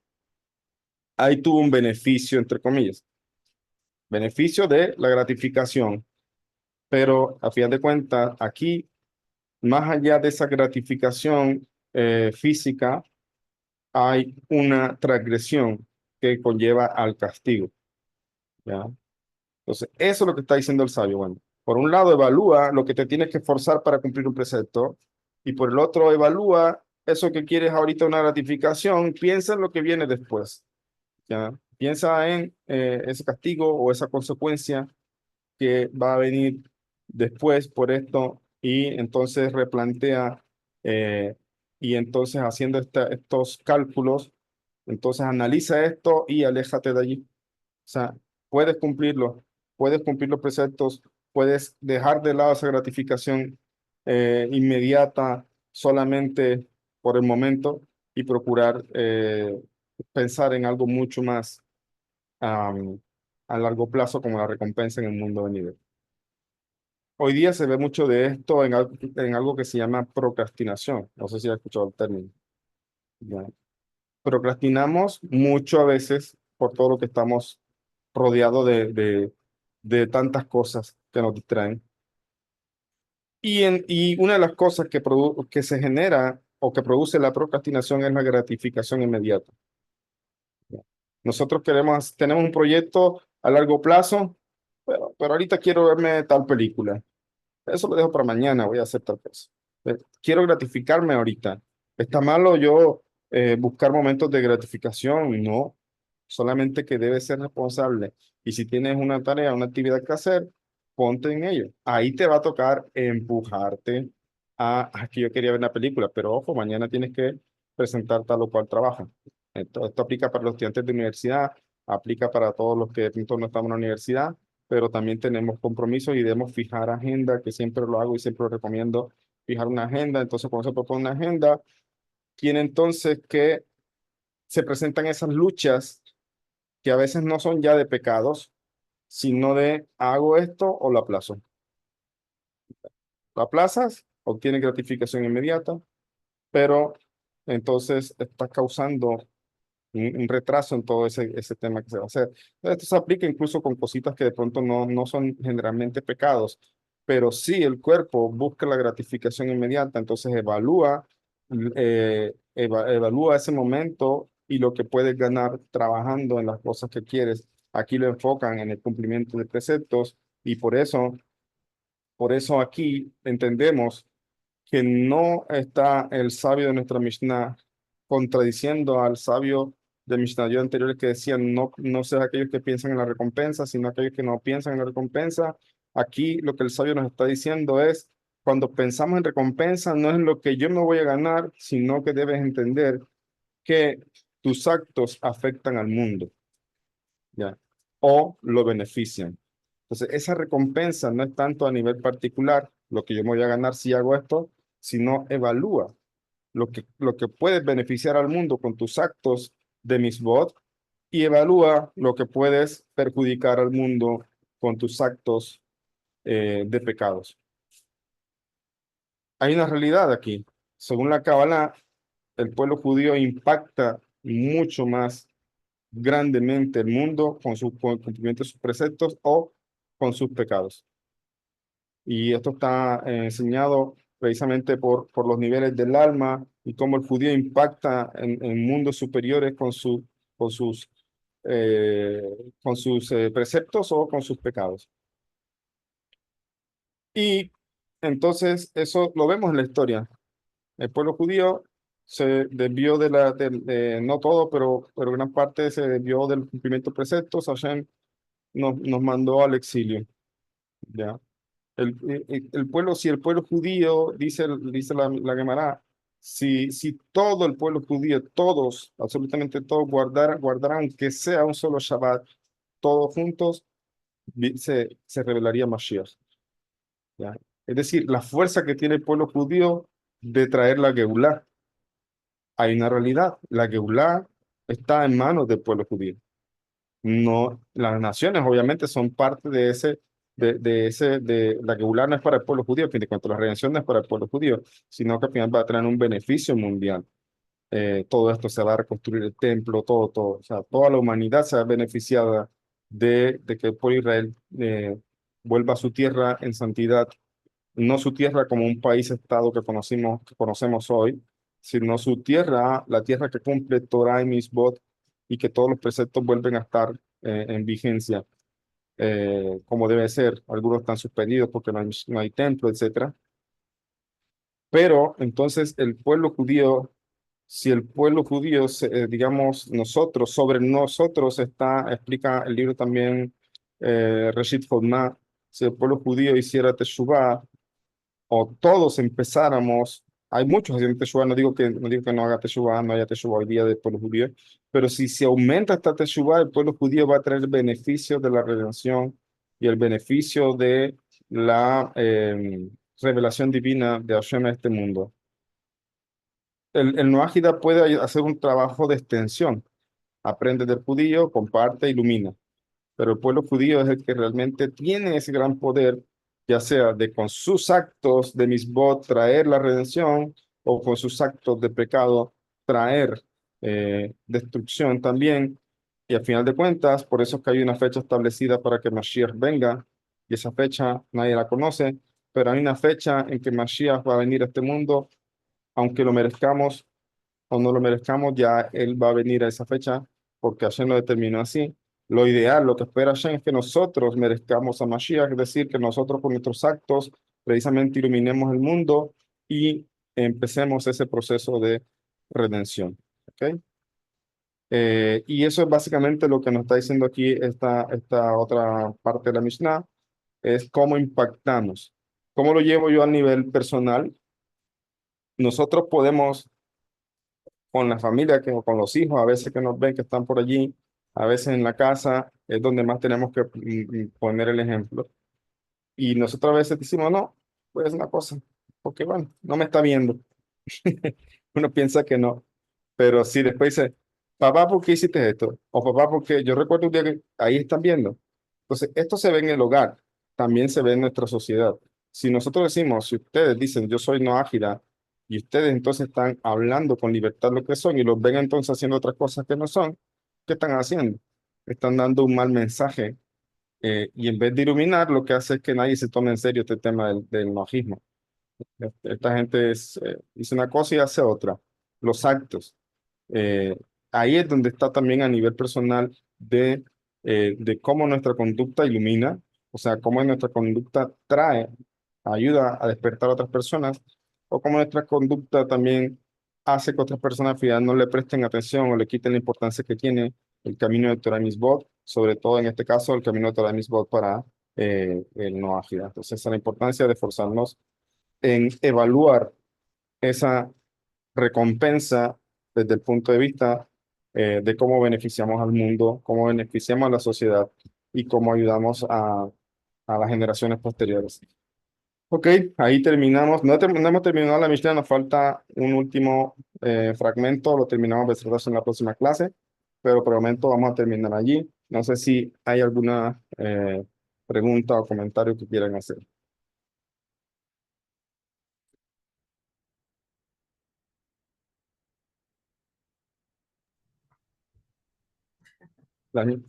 ahí tuvo un beneficio, entre comillas, beneficio de la gratificación. Pero a fin de cuentas, aquí más allá de esa gratificación física, hay una transgresión que conlleva al castigo, ¿ya? Entonces, eso es lo que está diciendo el sabio. Bueno, por un lado, evalúa lo que te tienes que esforzar para cumplir un precepto, y por el otro, evalúa eso que quieres ahorita, una gratificación, piensa en lo que viene después, ¿ya? Piensa en ese castigo o esa consecuencia que va a venir después por esto y entonces replantea eh, y entonces haciendo estos cálculos, entonces analiza esto y aléjate de allí. O sea, puedes cumplirlo, puedes cumplir los preceptos, puedes dejar de lado esa gratificación inmediata solamente por el momento y procurar pensar en algo mucho más am, a largo plazo como la recompensa en el mundo venidero. Hoy día se ve mucho de esto en algo que se llama procrastinación. No sé si has escuchado el término. ¿Ya? Procrastinamos mucho a veces por todo lo que estamos rodeados de tantas cosas que nos distraen. Y una de las cosas que se genera o que produce la procrastinación es la gratificación inmediata. ¿Ya? Nosotros tenemos un proyecto a largo plazo, pero ahorita quiero verme tal película. Eso lo dejo para mañana, voy a hacer tal cosa. Quiero gratificarme ahorita. ¿Está malo yo buscar momentos de gratificación? No, solamente que debes ser responsable. Y si tienes una tarea, una actividad que hacer, ponte en ello. Ahí te va a tocar empujarte a que yo quería ver una película, pero ojo, mañana tienes que presentar tal o cual trabajo. Esto aplica para los estudiantes de universidad, aplica para todos los que de pronto no estamos en la universidad, pero también tenemos compromisos y debemos fijar agenda, que siempre lo hago y siempre lo recomiendo, fijar una agenda. Entonces, cuando se propone una agenda, tiene entonces que se presentan esas luchas que a veces no son ya de pecados, sino de hago esto o lo aplazo. Lo aplazas, obtienes gratificación inmediata, pero entonces estás causando un retraso en todo ese tema que se va a hacer. Esto se aplica incluso con cositas que de pronto no son generalmente pecados, pero sí el cuerpo busca la gratificación inmediata, entonces evalúa ese momento y lo que puedes ganar trabajando en las cosas que quieres. Aquí lo enfocan en el cumplimiento de preceptos y por eso aquí entendemos que no está el sabio de nuestra Mishnah contradiciendo al sabio de Mishnayot anteriores que decían no seas aquellos que piensan en la recompensa, sino aquellos que no piensan en la recompensa. Aquí lo que el sabio nos está diciendo es, cuando pensamos en recompensa, no es lo que yo me voy a ganar, sino que debes entender que tus actos afectan al mundo, ¿ya? O lo benefician. Entonces, esa recompensa no es tanto a nivel particular, lo que yo me voy a ganar si hago esto, sino evalúa lo que puedes beneficiar al mundo con tus actos de misbot y evalúa lo que puedes perjudicar al mundo con tus actos de pecados. Hay una realidad aquí. Según la Kabbalah, el pueblo judío impacta mucho más grandemente el mundo con el cumplimiento de sus preceptos o con sus pecados. Y esto está enseñado precisamente por los niveles del alma y cómo el judío impacta en mundos superiores con sus, eh, con sus preceptos o con sus pecados. Y entonces eso lo vemos en la historia. El pueblo judío se desvió no todo, pero gran parte se desvió del cumplimiento de preceptos. Hashem nos mandó al exilio. ¿Ya? El pueblo, si el pueblo judío, dice la Gemara, si todo el pueblo judío, todos, absolutamente todos, guardaran aunque sea un solo Shabbat, todos juntos, se revelaría Mashiach. ¿Ya? Es decir, la fuerza que tiene el pueblo judío de traer la Geulah. Hay una realidad, la Geulah está en manos del pueblo judío. No, las naciones obviamente son parte de la Geulah no es para el pueblo judío, a fin de cuentas, la redención no es para el pueblo judío, sino que al final va a traer un beneficio mundial. Todo esto se va a reconstruir el templo, todo, o sea, toda la humanidad se va beneficiada de que el pueblo de Israel vuelva a su tierra en santidad, no su tierra como un país-estado que conocemos hoy, sino su tierra, la tierra que cumple Torah y Misbot y que todos los preceptos vuelven a estar en vigencia como debe ser. Algunos están suspendidos porque no hay templo, etcétera. Pero entonces el pueblo judío, si el pueblo judío, digamos, sobre nosotros explica el libro también, Reshit Hodma, si el pueblo judío hiciera teshuvah, o todos empezáramos, hay muchos haciendo teshuvah, no digo que no haga teshuvah, no haya teshuvah hoy día del pueblo judío, pero si se aumenta esta teshuvah, el pueblo judío va a tener el beneficio de la redención y el beneficio de la revelación divina de Hashem a este mundo. El Noágida puede hacer un trabajo de extensión, aprende del judío, comparte, ilumina, pero el pueblo judío es el que realmente tiene ese gran poder, ya sea de con sus actos de misbot traer la redención o con sus actos de pecado traer destrucción también. Y al final de cuentas, por eso es que hay una fecha establecida para que Mashiach venga, y esa fecha nadie la conoce, pero hay una fecha en que Mashiach va a venir a este mundo, aunque lo merezcamos o no lo merezcamos, ya Él va a venir a esa fecha porque Hashem lo determinó así. Lo ideal, lo que espera Hashem es que nosotros merezcamos a Mashiach, es decir, que nosotros con nuestros actos precisamente iluminemos el mundo y empecemos ese proceso de redención. ¿Ok? Y eso es básicamente lo que nos está diciendo aquí esta otra parte de la Mishnah, es cómo impactamos. ¿Cómo lo llevo yo a nivel personal? Nosotros podemos con la familia, o con los hijos, a veces que nos ven que están por allí, a veces en la casa, es donde más tenemos que poner el ejemplo. Y nosotros a veces decimos, no, pues una cosa, porque bueno, no me está viendo. Uno piensa que no, pero sí, después dice, papá, ¿por qué hiciste esto? O papá, porque yo recuerdo un día que ahí están viendo. Entonces, esto se ve en el hogar, también se ve en nuestra sociedad. Si nosotros decimos, si ustedes dicen, yo soy no ágida, y ustedes entonces están hablando con libertad lo que son, y los ven entonces haciendo otras cosas que no son, ¿qué están haciendo? Están dando un mal mensaje, y en vez de iluminar, lo que hace es que nadie se tome en serio este tema del noajismo. Esta gente dice una cosa y hace otra. Los actos. Eh, Ahí es donde está también a nivel personal de cómo nuestra conducta ilumina, o sea, cómo nuestra conducta ayuda a despertar a otras personas, o cómo nuestra conducta también hace que otras personas al final no le presten atención o le quiten la importancia que tiene el camino de Torah Mitzvot, sobre todo en este caso el camino de Torah Mitzvot para el no ágil. Entonces, la importancia de esforzarnos en evaluar esa recompensa desde el punto de vista de cómo beneficiamos al mundo, cómo beneficiamos a la sociedad y cómo ayudamos a las generaciones posteriores. Ok, ahí terminamos. No hemos terminado la Mishnah, nos falta un último fragmento, lo terminamos en la próxima clase, pero por el momento vamos a terminar allí. No sé si hay alguna pregunta o comentario que quieran hacer.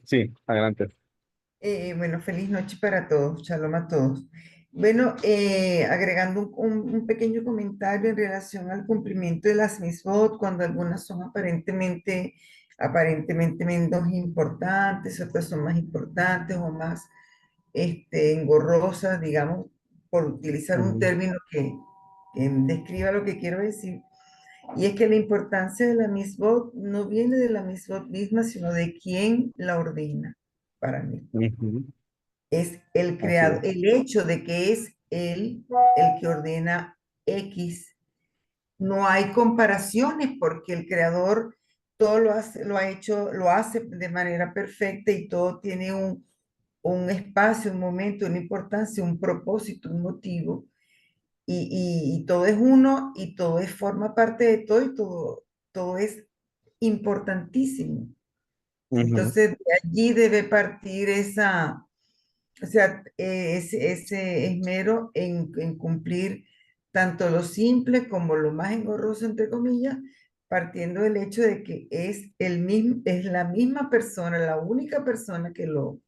Sí, adelante. Bueno, feliz noche para todos, shalom a todos. Bueno, agregando un pequeño comentario en relación al cumplimiento de las misbot, cuando algunas son aparentemente menos importantes, otras son más importantes o más engorrosas, digamos, por utilizar un Ujú, término que describa lo que quiero decir. Y es que la importancia de la misbot no viene de la misbot misma, sino de quién la ordena para mí. ujú, Es el así creador, es. el hecho de que es él el que ordena X. No hay comparaciones porque el creador todo lo hace, lo ha hecho, lo hace de manera perfecta y todo tiene un espacio, un momento, una importancia, un propósito, un motivo. Y todo es uno y todo es, forma parte de todo y todo es importantísimo. Ujú, Entonces, de allí debe partir esa, o sea, ese esmero en cumplir tanto lo simple como lo más engorroso, entre comillas, partiendo del hecho de que es la misma persona, la única persona que lo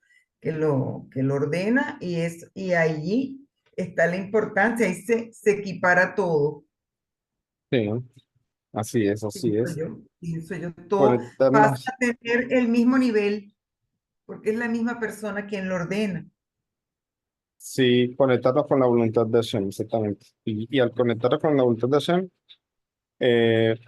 ordena y allí está la importancia, ahí se equipara todo, sí, así es, así es. pienso yo, todo pasa Conectarnos, a tener el mismo nivel, porque es la misma persona quien lo ordena. sí, conectarnos con la voluntad de Hashem, exactamente. Y al conectarnos con la voluntad de Hashem,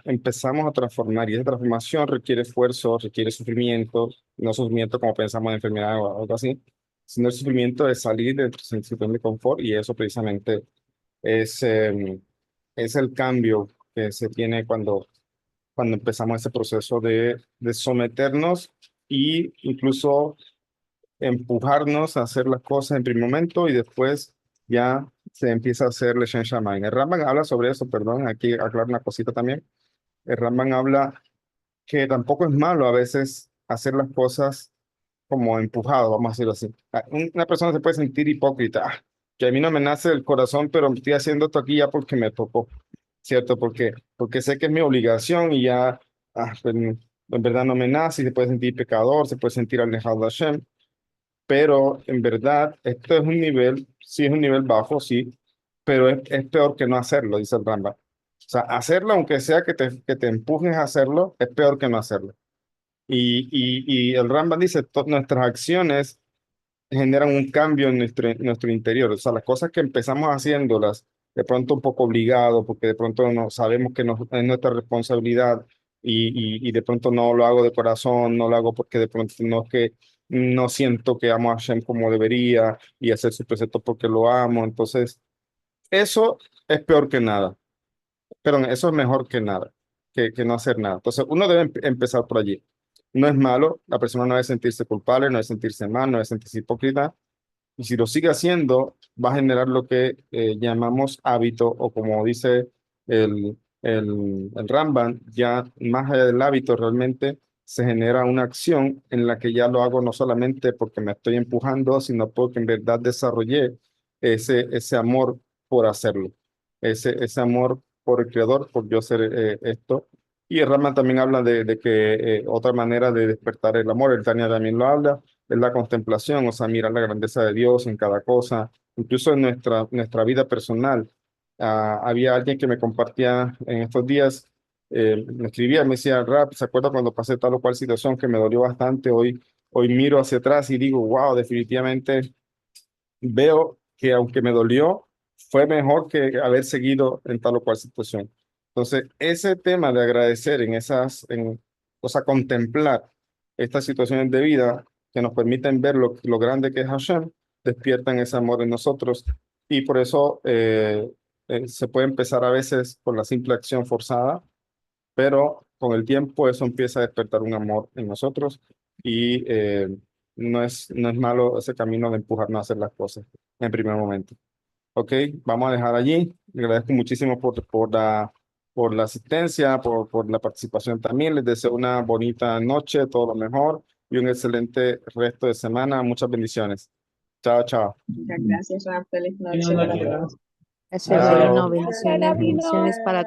empezamos a transformar y esa transformación requiere esfuerzo, requiere sufrimiento, no sufrimiento como pensamos en enfermedad o algo así, sino el sufrimiento de salir de nuestra situación de confort y eso precisamente es, es el cambio que se tiene cuando empezamos ese proceso de someternos y incluso empujarnos a hacer las cosas en primer momento y después ya se empieza a hacer Leshen Shamayim. El Rambam habla sobre eso, perdón, aquí aclaro una cosita también. El Rambam habla que tampoco es malo a veces hacer las cosas como empujado, vamos a decirlo así. Una persona se puede sentir hipócrita, que a mí no me nace del corazón, pero estoy haciendo esto aquí ya porque me tocó, ¿cierto? Porque sé que es mi obligación y ya, pues, en verdad no me nace y se puede sentir pecador, se puede sentir alejado de Hashem, pero en verdad esto es un nivel, sí es un nivel bajo, sí, pero es peor que no hacerlo, dice el Rambam. O sea, hacerlo, aunque sea que te empujes a hacerlo, es peor que no hacerlo. Y el Rambam dice, nuestras acciones generan un cambio en nuestro interior. O sea, las cosas que empezamos haciéndolas de pronto un poco obligado, porque de pronto no sabemos que es nuestra responsabilidad y de pronto no lo hago de corazón, no lo hago porque de pronto no es que no siento que amo a Hashem como debería y hacer sus preceptos porque lo amo. Entonces, eso es peor que nada. Perdón, eso es mejor que nada, que no hacer nada. Entonces, uno debe empezar por allí. No es malo, la persona no debe sentirse culpable, no debe sentirse mal, no debe sentirse hipócrita. Y si lo sigue haciendo, va a generar lo que llamamos hábito, o como dice el Rambam, ya más allá del hábito, realmente se genera una acción en la que ya lo hago no solamente porque me estoy empujando, sino porque en verdad desarrollé ese amor por hacerlo, ese amor por el Creador, por yo hacer esto. Y el Rambam también habla de que otra manera de despertar el amor, el Tania también lo habla, es la contemplación, o sea, mirar la grandeza de Dios en cada cosa, incluso en nuestra vida personal. Había alguien que me compartía en estos días, me escribía, me decía, Rap, ¿se acuerda cuando pasé tal o cual situación que me dolió bastante? Hoy miro hacia atrás y digo, wow, definitivamente veo que aunque me dolió, fue mejor que haber seguido en tal o cual situación. Entonces, ese tema de agradecer o sea, contemplar estas situaciones de vida que nos permiten ver lo grande que es Hashem, despiertan ese amor en nosotros y por eso se puede empezar a veces con la simple acción forzada, pero con el tiempo eso empieza a despertar un amor en nosotros y no es malo ese camino de empujarnos a hacer las cosas en primer momento. Ok, vamos a dejar allí. Le agradezco muchísimo por la asistencia, por la participación también. Les deseo una bonita noche, todo lo mejor y un excelente resto de semana. Muchas bendiciones. Chao, chao. Muchas gracias, Rafa. Feliz noche. Buenas noches. Gracias, Chao. Reino. Bendiciones para